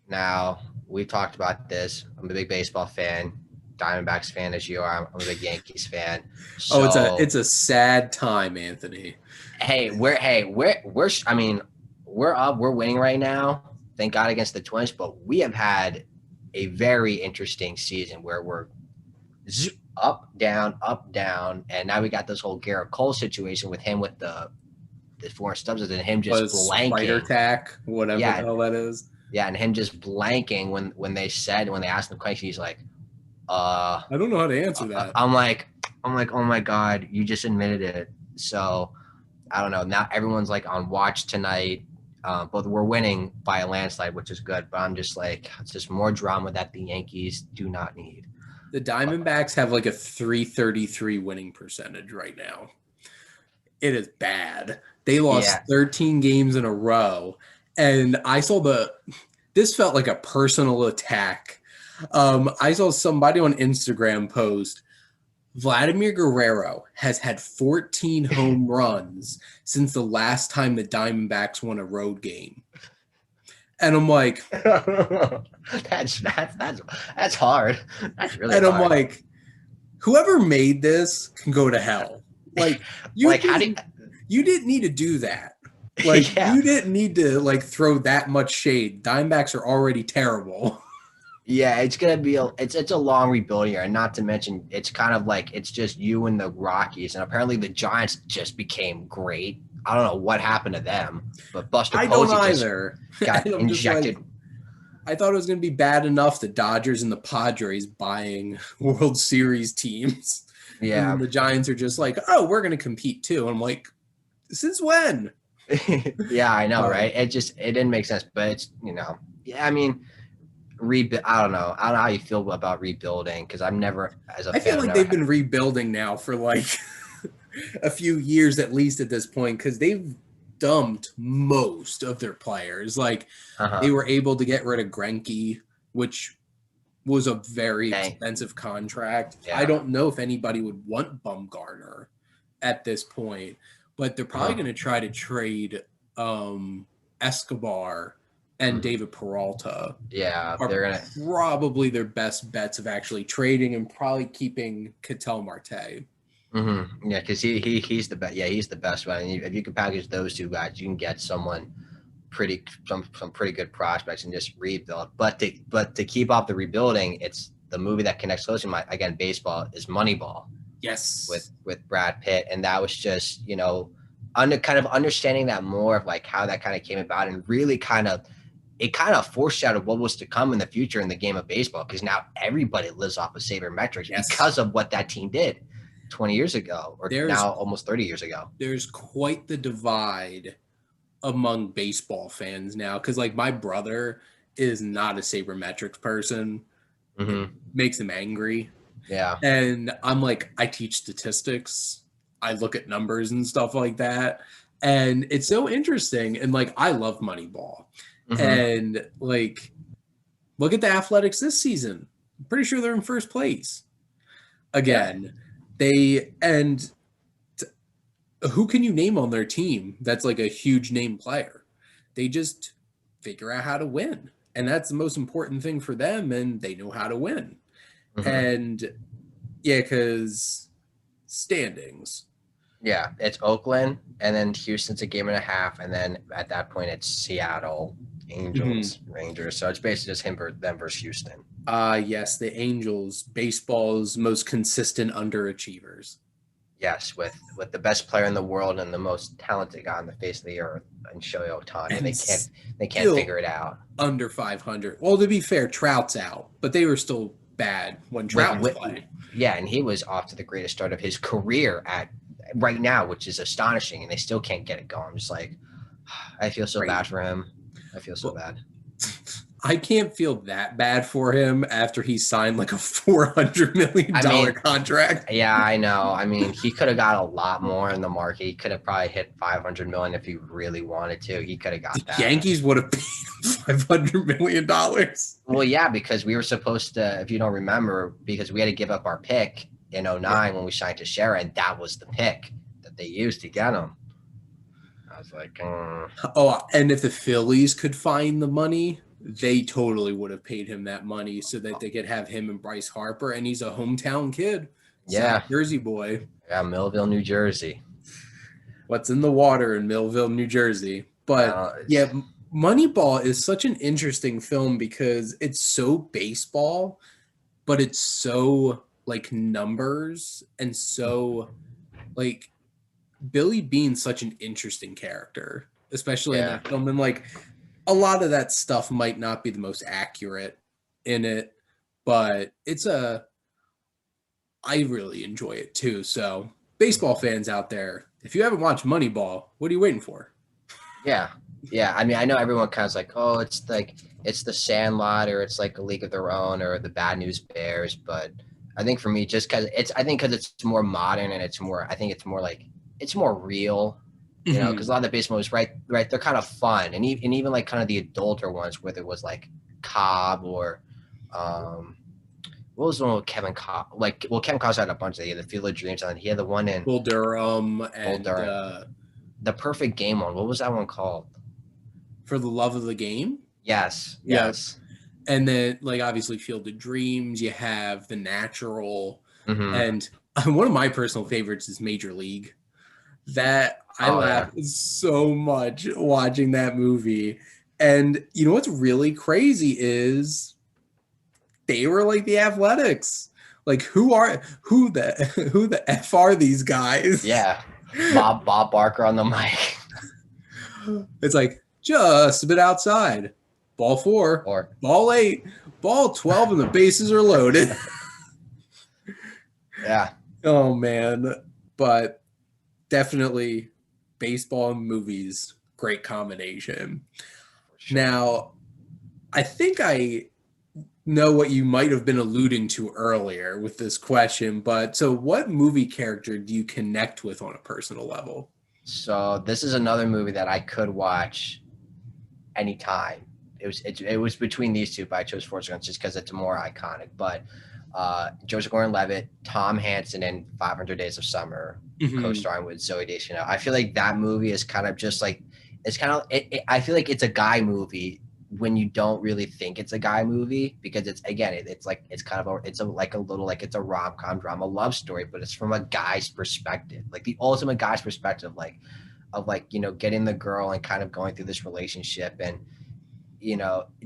Now, we talked about this. I'm a big baseball fan, Diamondbacks fan as you are. I'm a big Yankees fan. So, it's a sad time, Anthony. We're up, we're winning right now. Thank God against the Twins, but we have had a very interesting season where we're up, down, and now we got this whole Garrett Cole situation with him with the foreign substance and him just blanking. Spider attack, whatever the hell that is. Yeah, and him just blanking when they asked him the question, he's like, I don't know how to answer that. I'm like, oh my God, you just admitted it. So I don't know. Now everyone's like on watch tonight. But we're winning by a landslide, which is good. But I'm just like, it's just more drama that the Yankees do not need. The Diamondbacks have like a .333 winning percentage right now. It is bad. They lost 13 games in a row. And I saw this felt like a personal attack. I saw somebody on Instagram post, Vladimir Guerrero has had 14 home runs since the last time the Diamondbacks won a road game. And I'm like, that's hard. That's really hard. And I'm like, whoever made this can go to hell. Like, you didn't need to do that. Like, you didn't need to like throw that much shade. Diamondbacks are already terrible. Yeah, it's gonna be it's a long rebuild year, and not to mention it's kind of like it's just you and the Rockies, and apparently the Giants just became great. I don't know what happened to them, but Buster Posey just got injected. I thought it was gonna be bad enough the Dodgers and the Padres buying World Series teams. Yeah, and the Giants are just like, oh, we're gonna compete too. And I'm like, since when? Yeah, I know, right? It didn't make sense, but it's I mean. I don't know how you feel about rebuilding because I've never, I feel like they've been rebuilding now for like a few years at least at this point because they've dumped most of their players. Like they were able to get rid of Greinke, which was a very expensive contract. Yeah. I don't know if anybody would want Bumgarner at this point, but they're probably going to try to trade Escobar and David Peralta. Yeah, they're gonna probably their best bets of actually trading and probably keeping Ketel Marte. Yeah, because he's the best. Yeah, he's the best one. And if you can package those two guys, you can get some pretty good prospects and just rebuild. But to keep up the rebuilding, it's the movie that connects closely. Again, baseball is Moneyball. Yes, with Brad Pitt, and that was just kind of understanding that more of like how that kind of came about, and really it kind of foreshadowed what was to come in the future in the game of baseball because now everybody lives off of sabermetrics because of what that team did 20 years ago or now almost 30 years ago. There's quite the divide among baseball fans now because like my brother is not a sabermetrics person. It Hmm. makes him angry. Yeah. And I'm like, I teach statistics, I look at numbers and stuff like that. And it's so interesting. And like, I love Moneyball. Hmm. And like, look at the Athletics this season. I'm pretty sure they're in first place Yeah. again. They, and who can you name on their team that's like a huge name player? They just figure out how to win. And that's the most important thing for them. And they know how to win. Hmm. And yeah, because standings. Yeah, it's Oakland, and then Houston's a game and a half, and then at that point it's Seattle, Mm-hmm. Angels, Rangers. So it's basically just them versus Houston. Yes, the Angels, baseball's most consistent underachievers. Yes, with the best player in the world and the most talented guy on the face of the earth, and Shohei Ohtani, and And they can't still figure it out. under 500. Well, to be fair, Trout's out, but they were still bad when With, Trout was with playing. yeah, and he was off to the greatest start of his career at right now, which is astonishing, and they still can't get it going. I'm just like, I feel so bad Crazy. for him. I feel so But bad. I can't feel that bad for him after he signed like a $400 million I mean, contract. yeah, I know. I mean, he could have got a lot more in the market. He could have probably hit 500 million if he really wanted to. He could have The got that. Yankees would have paid him $500 million. Well, yeah, because we were supposed to, if you don't remember, because we had to give up our pick in Yeah. '09 when we signed Teixeira, and that was the pick that they used to get him. I was like, Oh, and if the Phillies could find the money, they totally would have paid him that money so that they could have him and Bryce Harper. And he's a hometown kid, South yeah, Jersey boy. yeah, Millville, New Jersey. What's in the water in Millville, New Jersey? But yeah, It's, Moneyball is such an interesting film because it's so baseball, but it's so like numbers and so like Billy Bean's such an interesting character, especially in yeah, that film. And like a lot of that stuff might not be the most accurate in it, but I really enjoy it too. So, baseball fans out there, if you haven't watched Moneyball, what are you waiting for? yeah, yeah. I mean, I know everyone kind of like, oh, it's like it's the Sandlot or it's like a League of Their Own or the Bad News Bears, but I think for me, just because I think because it's more modern and it's more, I think it's more like it's more real, because a Mhm. lot of the baseball movies, right, they're kind of fun, and even like kind of the adulter ones, whether it was like Cobb or, um, what was the one with Kevin Cobb? Like, well, Kevin Cobb's had a bunch of the Field of Dreams, and he had the one in Bull Durham Bull and Durham, the Perfect Game one. What was that one called? For the Love of the Game. Yes, Yeah. yes. And then, like, obviously, Field of Dreams, you have The Natural. Mm-hmm. And one of my personal favorites is Major League. That I Oh laugh yeah, so much watching that movie. And you know what's really crazy is they were like the Athletics. Like who the F are these guys? yeah. Bob Barker on the mic, It's like just a bit outside. Ball 4, or ball 8, ball 12 and the bases are loaded. yeah, Oh man. But definitely baseball and movies, great combination. for sure. Now, I think I know what you might have been alluding to earlier with this question, but so what movie character do you connect with on a personal level? So this is another movie that I could watch anytime. It was between these two, but I chose Forrest Gump just because it's more iconic. But Joseph Gordon-Levitt, Tom Hansen in 500 Days of Summer, Mhm. co-starring with Zoe Deschanel. I feel like that movie is kind of just like it's kind of. I feel like it's a guy movie when you don't really think it's a guy movie because it's again it's like it's kind of like a little like it's a rom-com drama love story, but it's from a guy's perspective, like the ultimate guy's perspective, like of like getting the girl and kind of going through this relationship and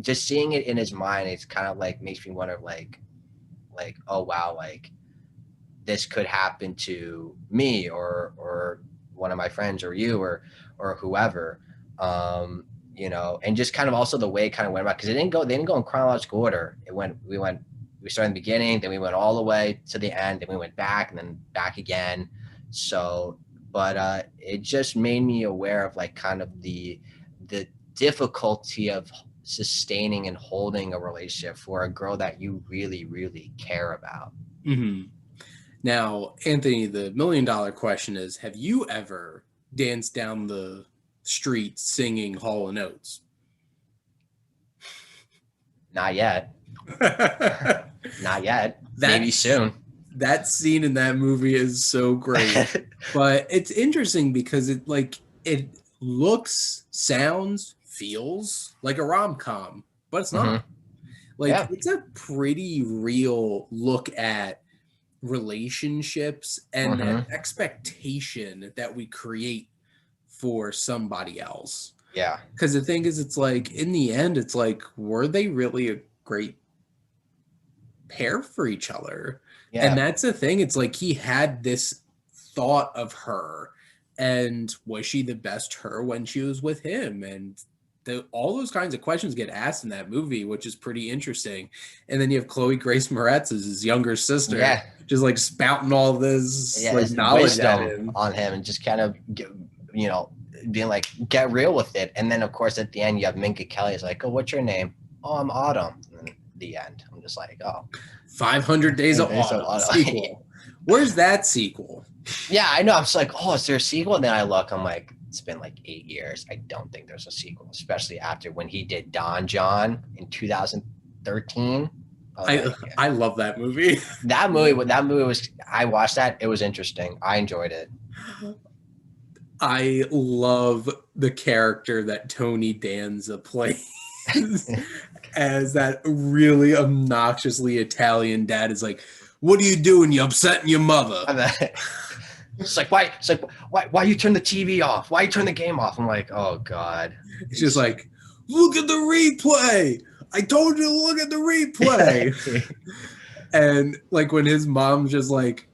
just seeing it in his mind. It's kind of like makes me wonder like oh wow, like this could happen to me or one of my friends or you or whoever. And just kind of also the way it kind of went about because they didn't go in chronological order. We started in the beginning, then we went all the way to the end, then we went back and then back again. So but it just made me aware of like kind of the difficulty of sustaining and holding a relationship for a girl that you really, really care about. Mm-hmm. Now, Anthony, the $1 million question is: have you ever danced down the street singing Hall and Oates? Not yet. Not yet. Maybe That's soon. that scene in that movie is so great. But it's interesting because it looks, sounds, feels like a rom-com, but it's Mm-hmm. not. Like Yeah. it's a pretty real look at relationships and that Mm-hmm. expectation that we create for somebody else. Yeah. Because the thing is, it's like in the end, it's like, were they really a great pair for each other? And Yeah. that's the thing. It's like he had this thought of her, and was she the best her when she was with him? And all those kinds of questions get asked in that movie, which is pretty interesting. And then you have Chloe Grace Moretz as his younger sister, Yeah. just like spouting all this Yeah. like It's knowledge at wisdom him. on him and just kind of, you know, being like, get real with it. And then, of course, at the end, you have Minka Kelly. Is like, oh, what's your name? Oh, I'm Autumn. And then the end. I'm just like, oh. 500 Days of Days of Autumn Autumn. sequel. Where's that sequel? Yeah, I know. I'm just like, oh, is there a sequel? And then I look, I'm like, it's been like 8 years. I don't think there's a sequel, especially after when he did Don John in 2013. I love that movie. That movie was, I watched that. It was interesting. I enjoyed it. I love the character that Tony Danza plays as that really obnoxiously Italian dad is like, what are you doing? You upsetting your mother. It's like, why you turn the TV off? Why you turn the game off? I'm like, oh God. It's just like, look at the replay. I told you to look at the replay. And like when his mom's just like,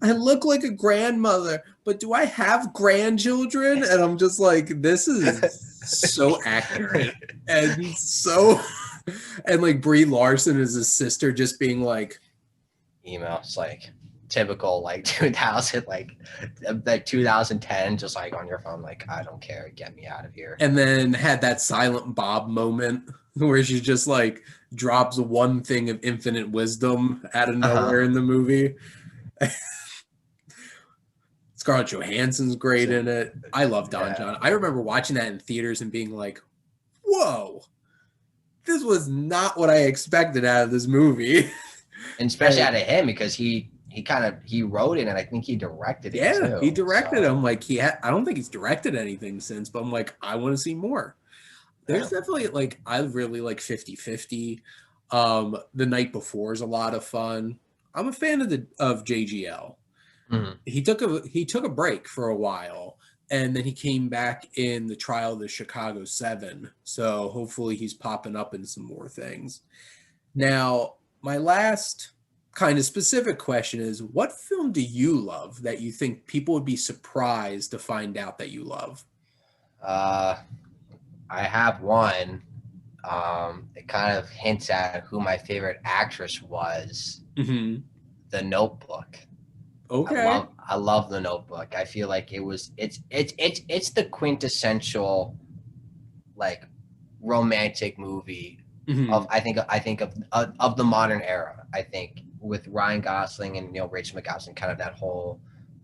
I look like a grandmother, but do I have grandchildren? And I'm just like, this is so accurate. And so, and like Brie Larson is his sister just being like, email. It's like typical like 2000, like 2010, just like on your phone, like, I don't care, get me out of here. And then had that Silent Bob moment where she just like drops one thing of infinite wisdom out of nowhere in the movie. Scarlett Johansson's great in it. I love Don John. I remember watching that in theaters and being like, whoa, this was not what I expected out of this movie. And especially out of him, because he wrote it and I think he directed it too. Yeah, he directed it. I'm like, I don't think he's directed anything since, but I'm like, I want to see more. There's definitely like, I really like 50-50. The Night Before is a lot of fun. I'm a fan of JGL. Mm-hmm. He took a break for a while, and then he came back in the Trial of the Chicago 7. So hopefully he's popping up in some more things. Now, my last kind of specific question is, what film do you love that you think people would be surprised to find out that you love? I have one. It kind of hints at who my favorite actress was. Mm-hmm. The Notebook. Okay. I love The Notebook. I feel like it's the quintessential like romantic movie of I think of the modern era. I think with Ryan Gosling and Rachel McAdams, kind of that whole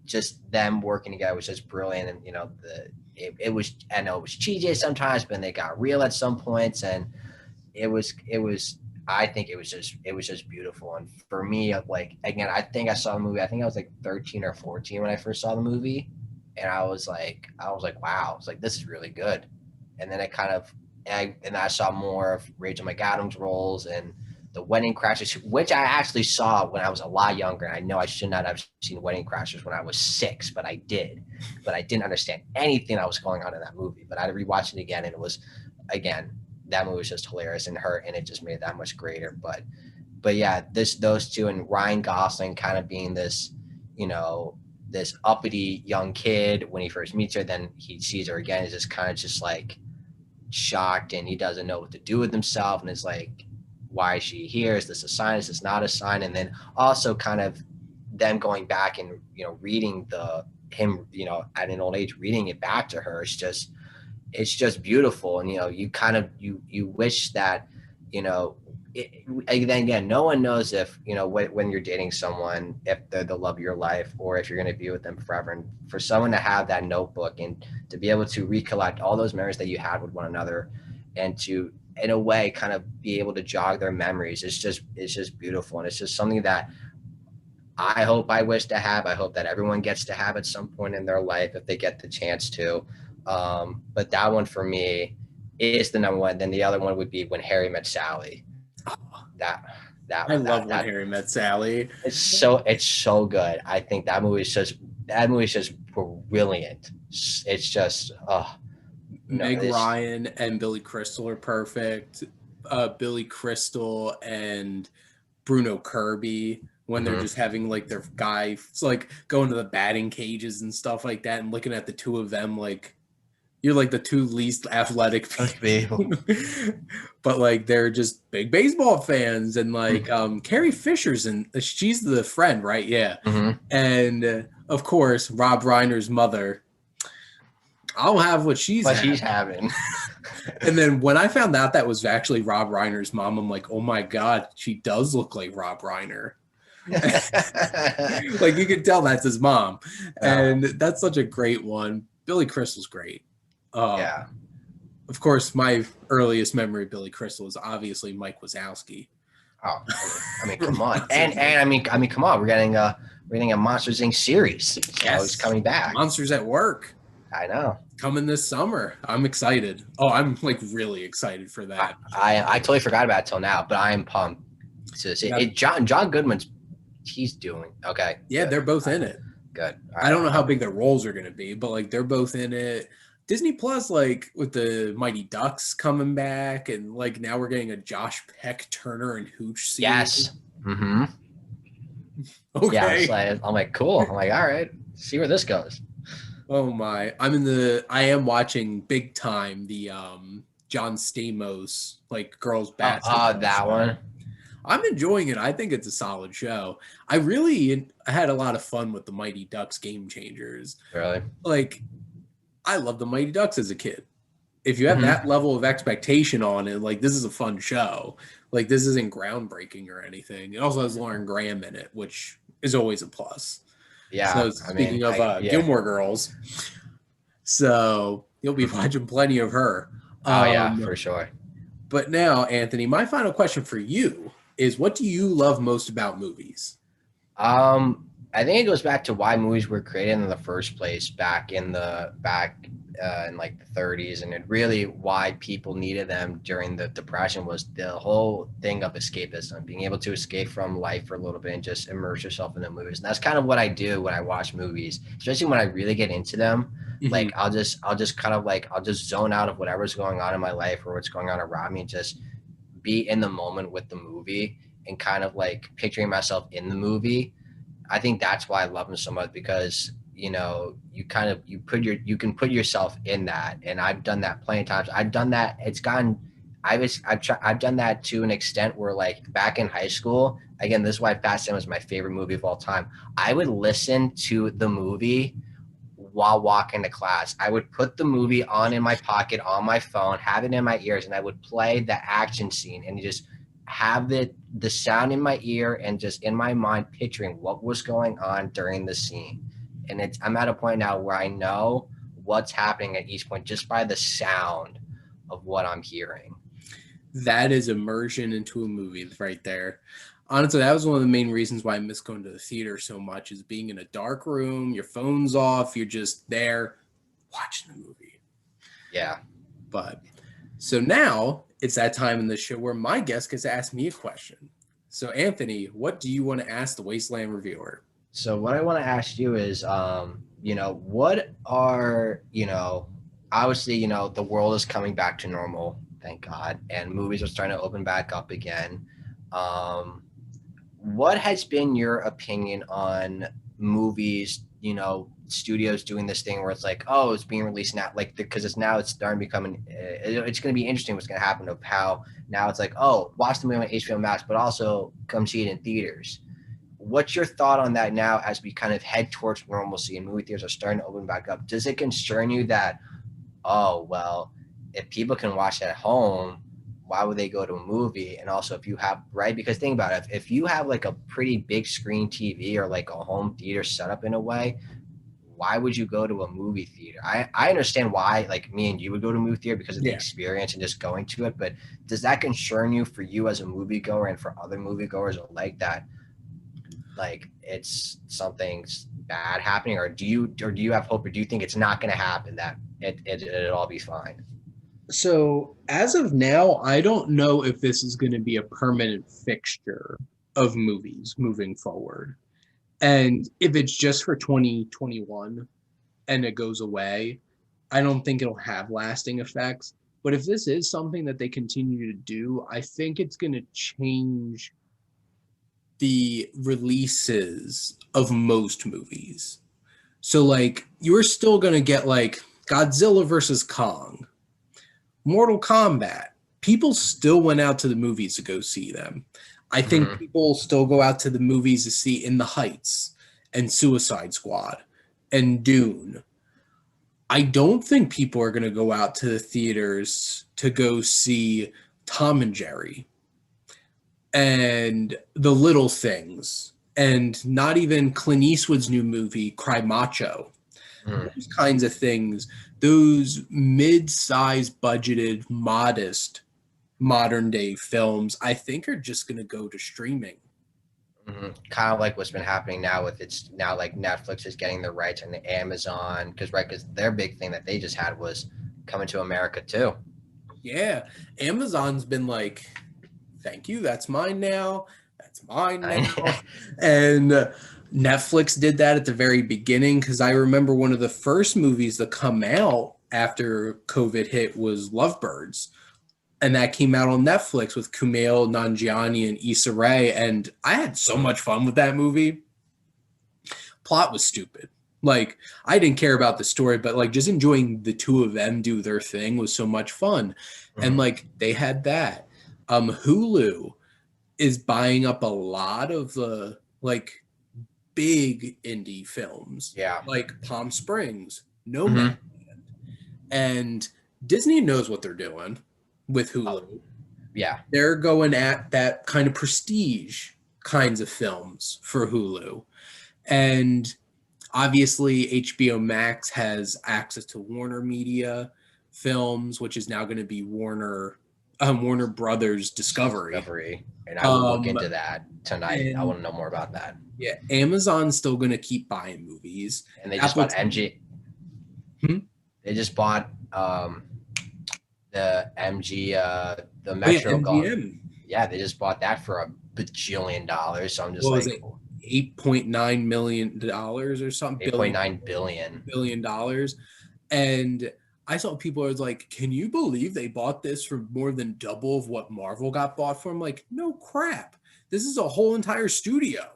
just them working together was just brilliant. And it was, I know it was cheesy sometimes, but then they got real at some points, and it was I think it was just beautiful. And for me, like, again, I think I saw the movie, I think I was like 13 or 14 when I first saw the movie, and I was like, wow, it's like, this is really good. And then it kind of, and I saw more of Rachel McAdams' roles and the Wedding Crashers, which I actually saw when I was a lot younger. And I know I should not have seen Wedding Crashers when I was 6, but I did. But I didn't understand anything that was going on in that movie. But I rewatched it again, and it was, again, that movie was just hilarious, and it just made it that much greater. But yeah, those two, and Ryan Gosling kind of being this, this uppity young kid when he first meets her, then he sees her again, is just kind of just like shocked, and he doesn't know what to do with himself, and it's like, why is she here? Is this a sign? Is this not a sign? And then also kind of them going back and reading the him, at an old age, reading it back to her, it's just beautiful. And, you kind of, you wish that, then again, no one knows if, when you're dating someone, if they're the love of your life or if you're going to be with them forever. And for someone to have that notebook and to be able to recollect all those memories that you had with one another and to, in a way, kind of be able to jog their memories, it's just beautiful. And it's just something that I wish to have. I hope that everyone gets to have at some point in their life if they get the chance to. But that one for me is the number one. Then the other one would be When Harry Met Sally. That I love When Harry Met Sally. It's so good. I think that movie is just brilliant. It's just Meg Ryan and Billy Crystal are perfect. Billy Crystal and Bruno Kirby, when they're just having like their guy, it's like going to the batting cages and stuff like that, and looking at the two of them like you're like the two least athletic people. But like they're just big baseball fans. And like Carrie Fisher's, and she's the friend, right? Yeah. And of course Rob Reiner's mother, I'll have what she's having. And then when I found out that was actually Rob Reiner's mom, I'm like, oh my God, she does look like Rob Reiner. Like you can tell that's his mom. And that's such a great one. Billy Crystal's great. Yeah. Of course, my earliest memory of Billy Crystal is obviously Mike Wazowski. Oh, I mean, come on. and I mean, come on. We're getting a Monsters Inc. series. So it's coming back. Monsters at Work. I know. Coming this summer. I'm excited. Oh, I'm like really excited for that. I totally forgot about it till now, but I am pumped to see it. John Goodman's, he's doing okay. Yeah, they're both in it. Good. I don't know how big their roles are going to be, but like they're both in it. Disney Plus, like with the Mighty Ducks coming back, and like now we're getting a Josh Peck, Turner, and Hooch series. Yes. Mm-hmm. Okay. Yeah, I'm like, cool. I'm like, all right, see where this goes. Oh my! I am watching big time the John Stamos like girls basketball. That one. I'm enjoying it. I think it's a solid show. I had a lot of fun with the Mighty Ducks Game Changers. Really? Like, I loved the Mighty Ducks as a kid. If you have that level of expectation on it, like this is a fun show. Like this isn't groundbreaking or anything. It also has Lauren Graham in it, which is always a plus. Yeah. So speaking of Gilmore Girls, so you'll be watching plenty of her. Oh yeah, for sure. But now, Anthony, my final question for you is: what do you love most about movies? I think it goes back to why movies were created in the first place back in like the 30s, and it really why people needed them during the Depression was the whole thing of escapism, being able to escape from life for a little bit and just immerse yourself in the movies. And that's kind of what I do when I watch movies, especially when I really get into them. Like I'll just zone out of whatever's going on in my life or what's going on around me and just be in the moment with the movie and kind of like picturing myself in the movie. I think that's why I love them so much, because you can put yourself in that, and I've done that plenty of times. I've done that. I've done that to an extent where, like, back in high school, again, this is why Fast 10 was my favorite movie of all time. I would listen to the movie while walking to class. I would put the movie on in my pocket on my phone, have it in my ears, and I would play the action scene and just have the sound in my ear and just in my mind picturing what was going on during the scene. And I'm at a point now where I know what's happening at each point just by the sound of what I'm hearing. That is immersion into a movie right there. Honestly, that was one of the main reasons why I miss going to the theater so much, is being in a dark room, your phone's off, you're just there watching the movie. Yeah. But so now it's that time in the show where my guest gets to ask me a question. So Anthony, what do you want to ask the Wasteland Reviewer? So what I want to ask you is, what are, obviously, the world is coming back to normal, thank God, and movies are starting to open back up again. What has been your opinion on movies, studios doing this thing where it's like, oh, it's being released now, like, because it's starting becoming, it's going to be interesting what's going to happen of how now it's like, oh, watch the movie on HBO Max, but also come see it in theaters. what's your thought on that now as we kind of head towards normalcy and movie theaters are starting to open back up? Does it concern you that, oh, well, if people can watch at home, why would they go to a movie? And also if you have, right? Because think about it, if you have like a pretty big screen TV or like a home theater set up in a way, why would you go to a movie theater? I understand why, like me and you would go to a movie theater because of the Yeah. experience and just going to it. But does that concern you for you as a moviegoer and for other moviegoers like that? Like it's something's bad happening, or do you have hope, or do you think it's not going to happen, that it'll all be fine? So as of now, I don't know if this is going to be a permanent fixture of movies moving forward. And if it's just for 2021 and it goes away, I don't think it'll have lasting effects. But if this is something that they continue to do, I think it's going to change the releases of most movies. So, like, you're still going to get, like, Godzilla versus Kong, Mortal Kombat. People still went out to the movies to go see them. I think Mm-hmm. people still go out to the movies to see In the Heights and Suicide Squad and Dune. I don't think people are going to go out to the theaters to go see Tom and Jerry and The Little Things and not even Clint Eastwood's new movie, Cry Macho. Mm-hmm. Those kinds of things, those mid-sized budgeted, modest modern day films, I think are just going to go to streaming. Mm-hmm. Kind of like what's been happening now with, it's now like Netflix is getting the rights and the Amazon, because right, because their big thing that they just had was coming to America too. Yeah, Amazon's been like, thank you, that's mine now. That's mine now. I, And Netflix did that at the very beginning because I remember one of the first movies to come out after COVID hit was Lovebirds. And that came out on Netflix with Kumail Nanjiani and Issa Rae. And I had so much fun with that movie. Plot was stupid. Like, I didn't care about the story, but like just enjoying the two of them do their thing was so much fun. And Mhm. like they had that. Hulu is buying up a lot of the like big indie films, Yeah. like Palm Springs, Mm-hmm. Nomad, and Disney knows what they're doing with Oh, Hulu. yeah. They're going at that kind of prestige kinds of films for Hulu. And obviously, HBO Max has access to Warner Media films, which is now going to be Warner Brothers Discovery. Discovery. And I will look Um, into that tonight. I and want to know more about that. yeah, Amazon's still going to keep buying movies. And they just Apple bought TV. MG. Hmm? They just bought the MG, the Oh yeah, Metro Golf. MGM. Yeah, they just bought that for $1 bajillion. So I'm just What was like, it? $8.9 million or something, 8.9 billion. $1 billion. And I saw people was like, can you believe they bought this for more than double of what Marvel got bought for? I'm like, no crap. This is a whole entire studio.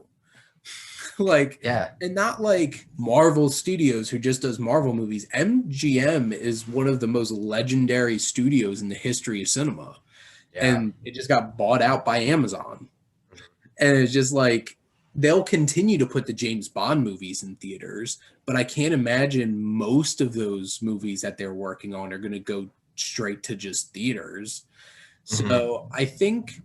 Like, Yeah. and not like Marvel Studios who just does Marvel movies. MGM is one of the most legendary studios in the history of cinema. Yeah. And it just got bought out by Amazon. And it's just like they'll continue to put the James Bond movies in theaters, but I can't imagine most of those movies that they're working on are going to go straight to just theaters. Mm-hmm. So I think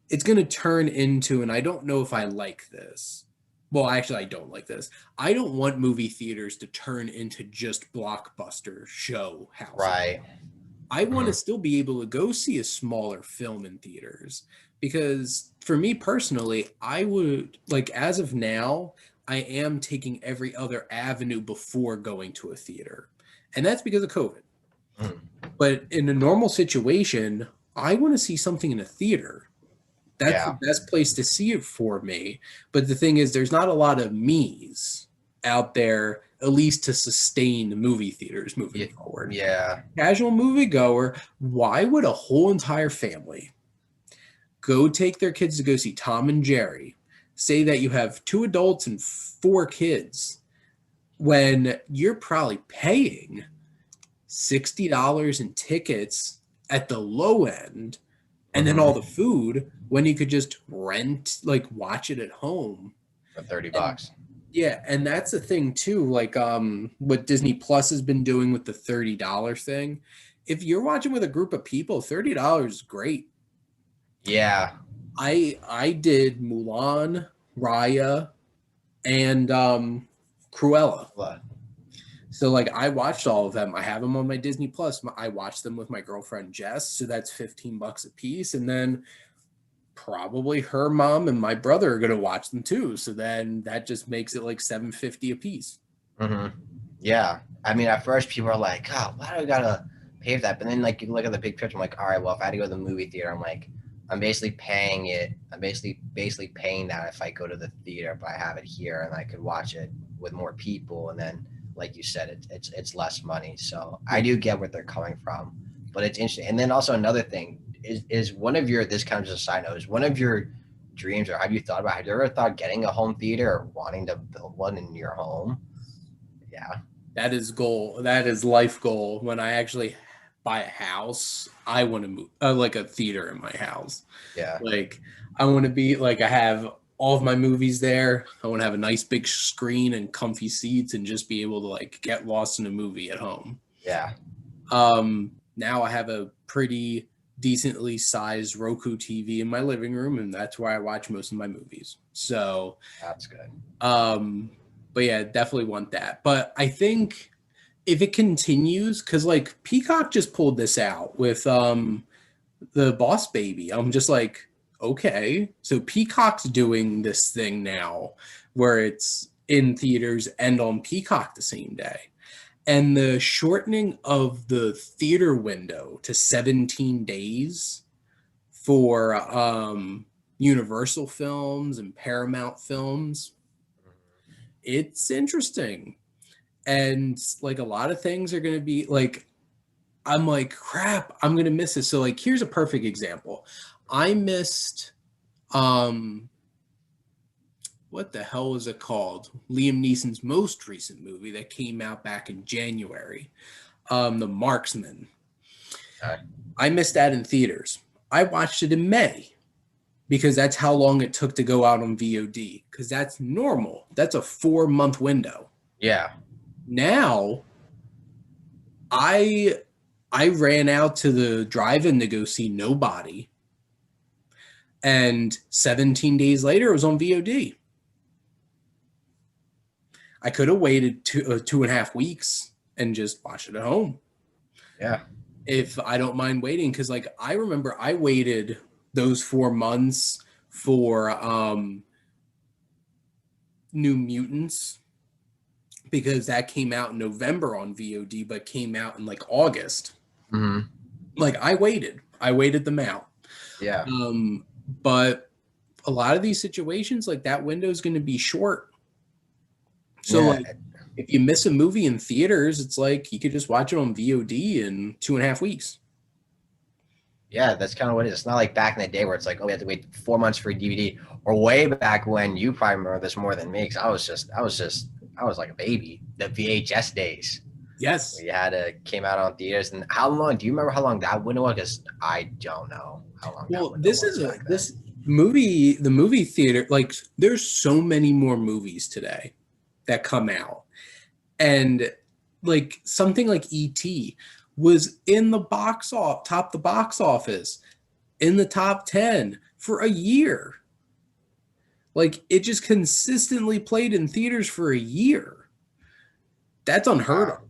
it's going to turn into, and I don't know if I like this. Well, actually, I don't like this. I don't want movie theaters to turn into just blockbuster show houses. Right. I want to Mm-hmm. still be able to go see a smaller film in theaters because for me personally, I would like as of now, I am taking every other avenue before going to a theater. And that's because of COVID. Mm-hmm. But in a normal situation, I want to see something in a theater. That's the Yeah. best place to see it for me. But the thing is, there's not a lot of me's out there, at least to sustain the movie theaters moving forward. Yeah. Casual moviegoer, why would a whole entire family go take their kids to go see Tom and Jerry? Say that you have two adults and four kids when you're probably paying $60 in tickets at the low end and then all Mm-hmm. the food. when you could just rent, like watch it at home. for 30 And bucks. yeah, and that's the thing too, like what Disney Plus has been doing with the $30 thing. If you're watching with a group of people, $30 is great. Yeah. I did Mulan, Raya, and Cruella. What? So like I watched all of them. I have them on my Disney Plus. I watched them with my girlfriend Jess, so that's $15 a piece, and then probably her mom and my brother are gonna watch them too. So then that just makes it like $7.50 a piece. Yeah. I mean, at first people are like, "God, why do I gotta pay for that?" But then, like, you look at the big picture. I'm like, all right, well, if I had to go to the movie theater, I'm like, I'm basically paying it. I'm basically paying that if I go to the theater, but I have it here and I could watch it with more people. And then, like you said, it's less money. So I do get where they're coming from, but it's interesting. And then also another thing is one of your, this kind of just a side note, is one of your dreams, or have you thought about? Have you ever thought getting a home theater or wanting to build one in your home? Yeah. That is goal. That is life goal. When I actually buy a house, I want to move like a theater in my house. Yeah. Like I want to be like I have all of my movies there. I want to have a nice big screen and comfy seats and just be able to like get lost in a movie at home. Yeah. Now I have a pretty decently sized Roku TV in my living room, and that's where I watch most of my movies. So, That's good. but yeah, definitely want that. But I think if it continues, because like Peacock just pulled this out with the Boss Baby, I'm just like, okay, so Peacock's doing this thing now where it's in theaters and on Peacock the same day. And the shortening of the theater window to 17 days for Universal films and Paramount films, it's interesting. And like a lot of things are going to be like, I'm like, crap, I'm going to miss it. So like, here's a perfect example. I missed, what the hell was it called? Liam Neeson's most recent movie that came out back in January, The Marksman. Okay. I missed that in theaters. I watched it in May because that's how long it took to go out on VOD, because that's normal. That's a 4-month window. Yeah. Now, I ran out to the drive-in to go see Nobody, and 17 days later it was on VOD. I could have waited 2.5 weeks and just watched it at home. Yeah. If I don't mind waiting, because like I remember I waited those 4 months for New Mutants, because that came out in November on VOD, but came out in like August. Mm-hmm. Like I waited them out. Yeah. But a lot of these situations, like that window is going to be short. So Yeah. like if you miss a movie in theaters, it's like you could just watch it on VOD in 2.5 weeks. Yeah, that's kind of what it is. It's not like back in the day where it's like, oh, we have to wait 4 months for a DVD, or way back when, you probably remember this more than me, because I was like a baby. The VHS days. Yes. We had came out on theaters, and how long? Do you remember how long that window was? Because I don't know how long. Well, that window this was is back then. this movie, the movie theater, like there's so many more movies today that come out. And like something like E.T. was in the top the box office in the top 10 for a year. Like it just consistently played in theaters for a year. That's unheard of. Wow.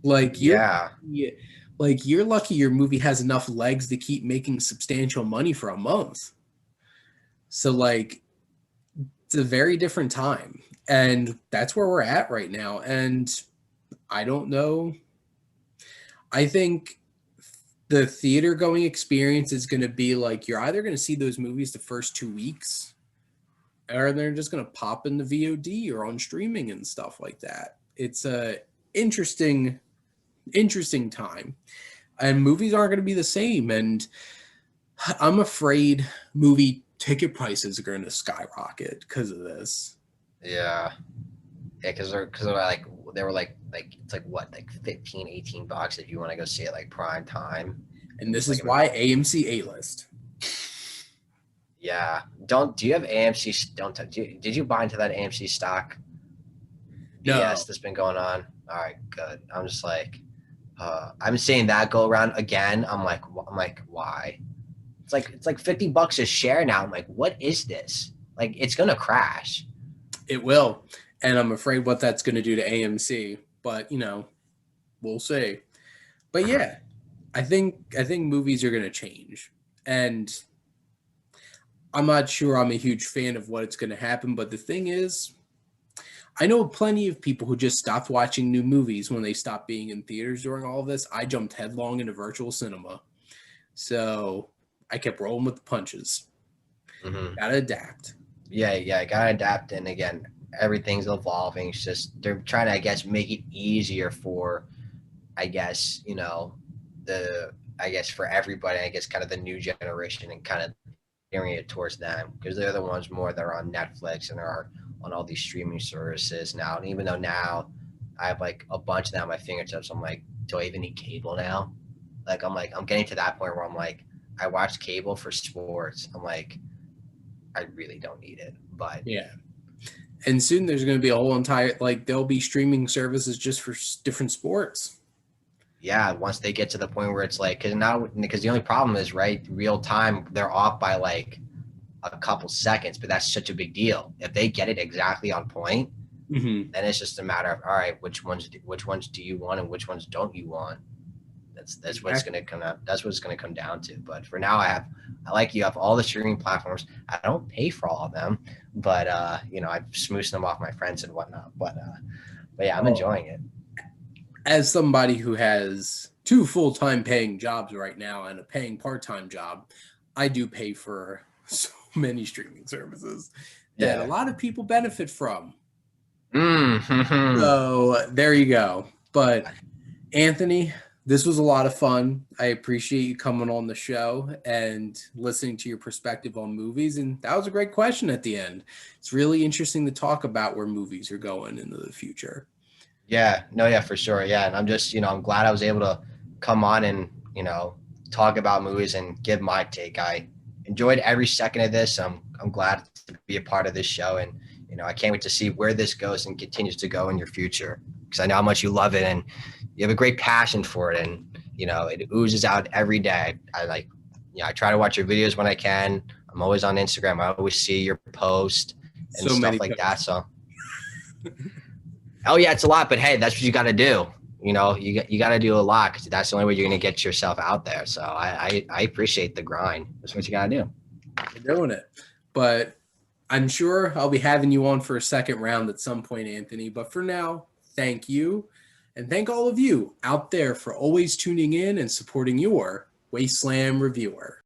Like Yeah. you're lucky your movie has enough legs to keep making substantial money for a month. So like it's a very different time. And that's where we're at right now. And I don't know. I think the theater going experience is going to be like you're either going to see those movies the first 2 weeks, or they're just going to pop in the VOD or on streaming and stuff like that. It's a interesting time, and movies aren't going to be the same. And I'm afraid movie ticket prices are going to skyrocket because of this. Yeah. Yeah, because they're like, they were like it's like what, like 15, $18 if you want to go see it like prime time. And this Like, is why AMC A-list. Yeah. Do you have AMC? Did you buy into that AMC stock BS No, that's been going on? All right, good. I'm just like, I'm seeing that go around again. I'm like, why? It's like $50 a share now. I'm like, what is this? Like, it's gonna crash. it will. And I'm afraid what that's going to do to AMC, but we'll see. But Mhm. yeah, I think movies are going to change. And I'm not sure I'm a huge fan of what it's going to happen, but the thing is, I know plenty of people who just stopped watching new movies when they stopped being in theaters during all of this. I jumped headlong into virtual cinema. So I kept rolling with the punches. Mhm. Gotta adapt. Yeah, yeah, I gotta adapt. And again, everything's evolving. It's just they're trying to, I guess, make it easier for, I guess, I guess for everybody. I guess kind of the new generation and kind of gearing it towards them because they're the ones more that are on Netflix and are on all these streaming services now. And even though now I have like a bunch of them at my fingertips, I'm like, do I even need cable now? Like, I'm getting to that point where I'm like, I watch cable for sports. I'm like, I really don't need it. But Yeah. And soon there's going to be a whole entire, like, there'll be streaming services just for different sports. yeah, once they get to the point where it's like, because the only problem is, right, real time, they're off by like a couple seconds, but that's such a big deal. If they get it exactly on point, Hmm. then it's just a matter of, all right, which ones do you want and which ones don't you want? That's what's Exactly. gonna come out. That's what it's gonna come down to. But for now, I like you have all the streaming platforms. I don't pay for all of them, but I smoosh them off my friends and whatnot. But yeah, I'm Oh, enjoying it. as somebody who has two full-time paying jobs right now and a paying part-time job, I do pay for so many streaming services that a Yeah. lot of people benefit from. Mm-hmm. So there you go. But Anthony, this was a lot of fun. I appreciate you coming on the show and listening to your perspective on movies. And that was a great question at the end. It's really interesting to talk about where movies are going into the future. Yeah, no, yeah, for sure. Yeah. And I'm just, I'm glad I was able to come on and, talk about movies and give my take. I enjoyed every second of this. I'm glad to be a part of this show. And, I can't wait to see where this goes and continues to go in your future because I know how much you love it and you have a great passion for it. And, it oozes out every day. I try to watch your videos when I can. I'm always on Instagram. I always see your post and So stuff many like that. posts. So oh yeah, it's a lot, but hey, that's what you got to do. You got to do a lot because that's the only way you're going to get yourself out there. So I appreciate the grind. That's what you got to do. You're doing it. But I'm sure I'll be having you on for a second round at some point, Anthony. But for now, thank you. And thank all of you out there for always tuning in and supporting your Wasteland Reviewer.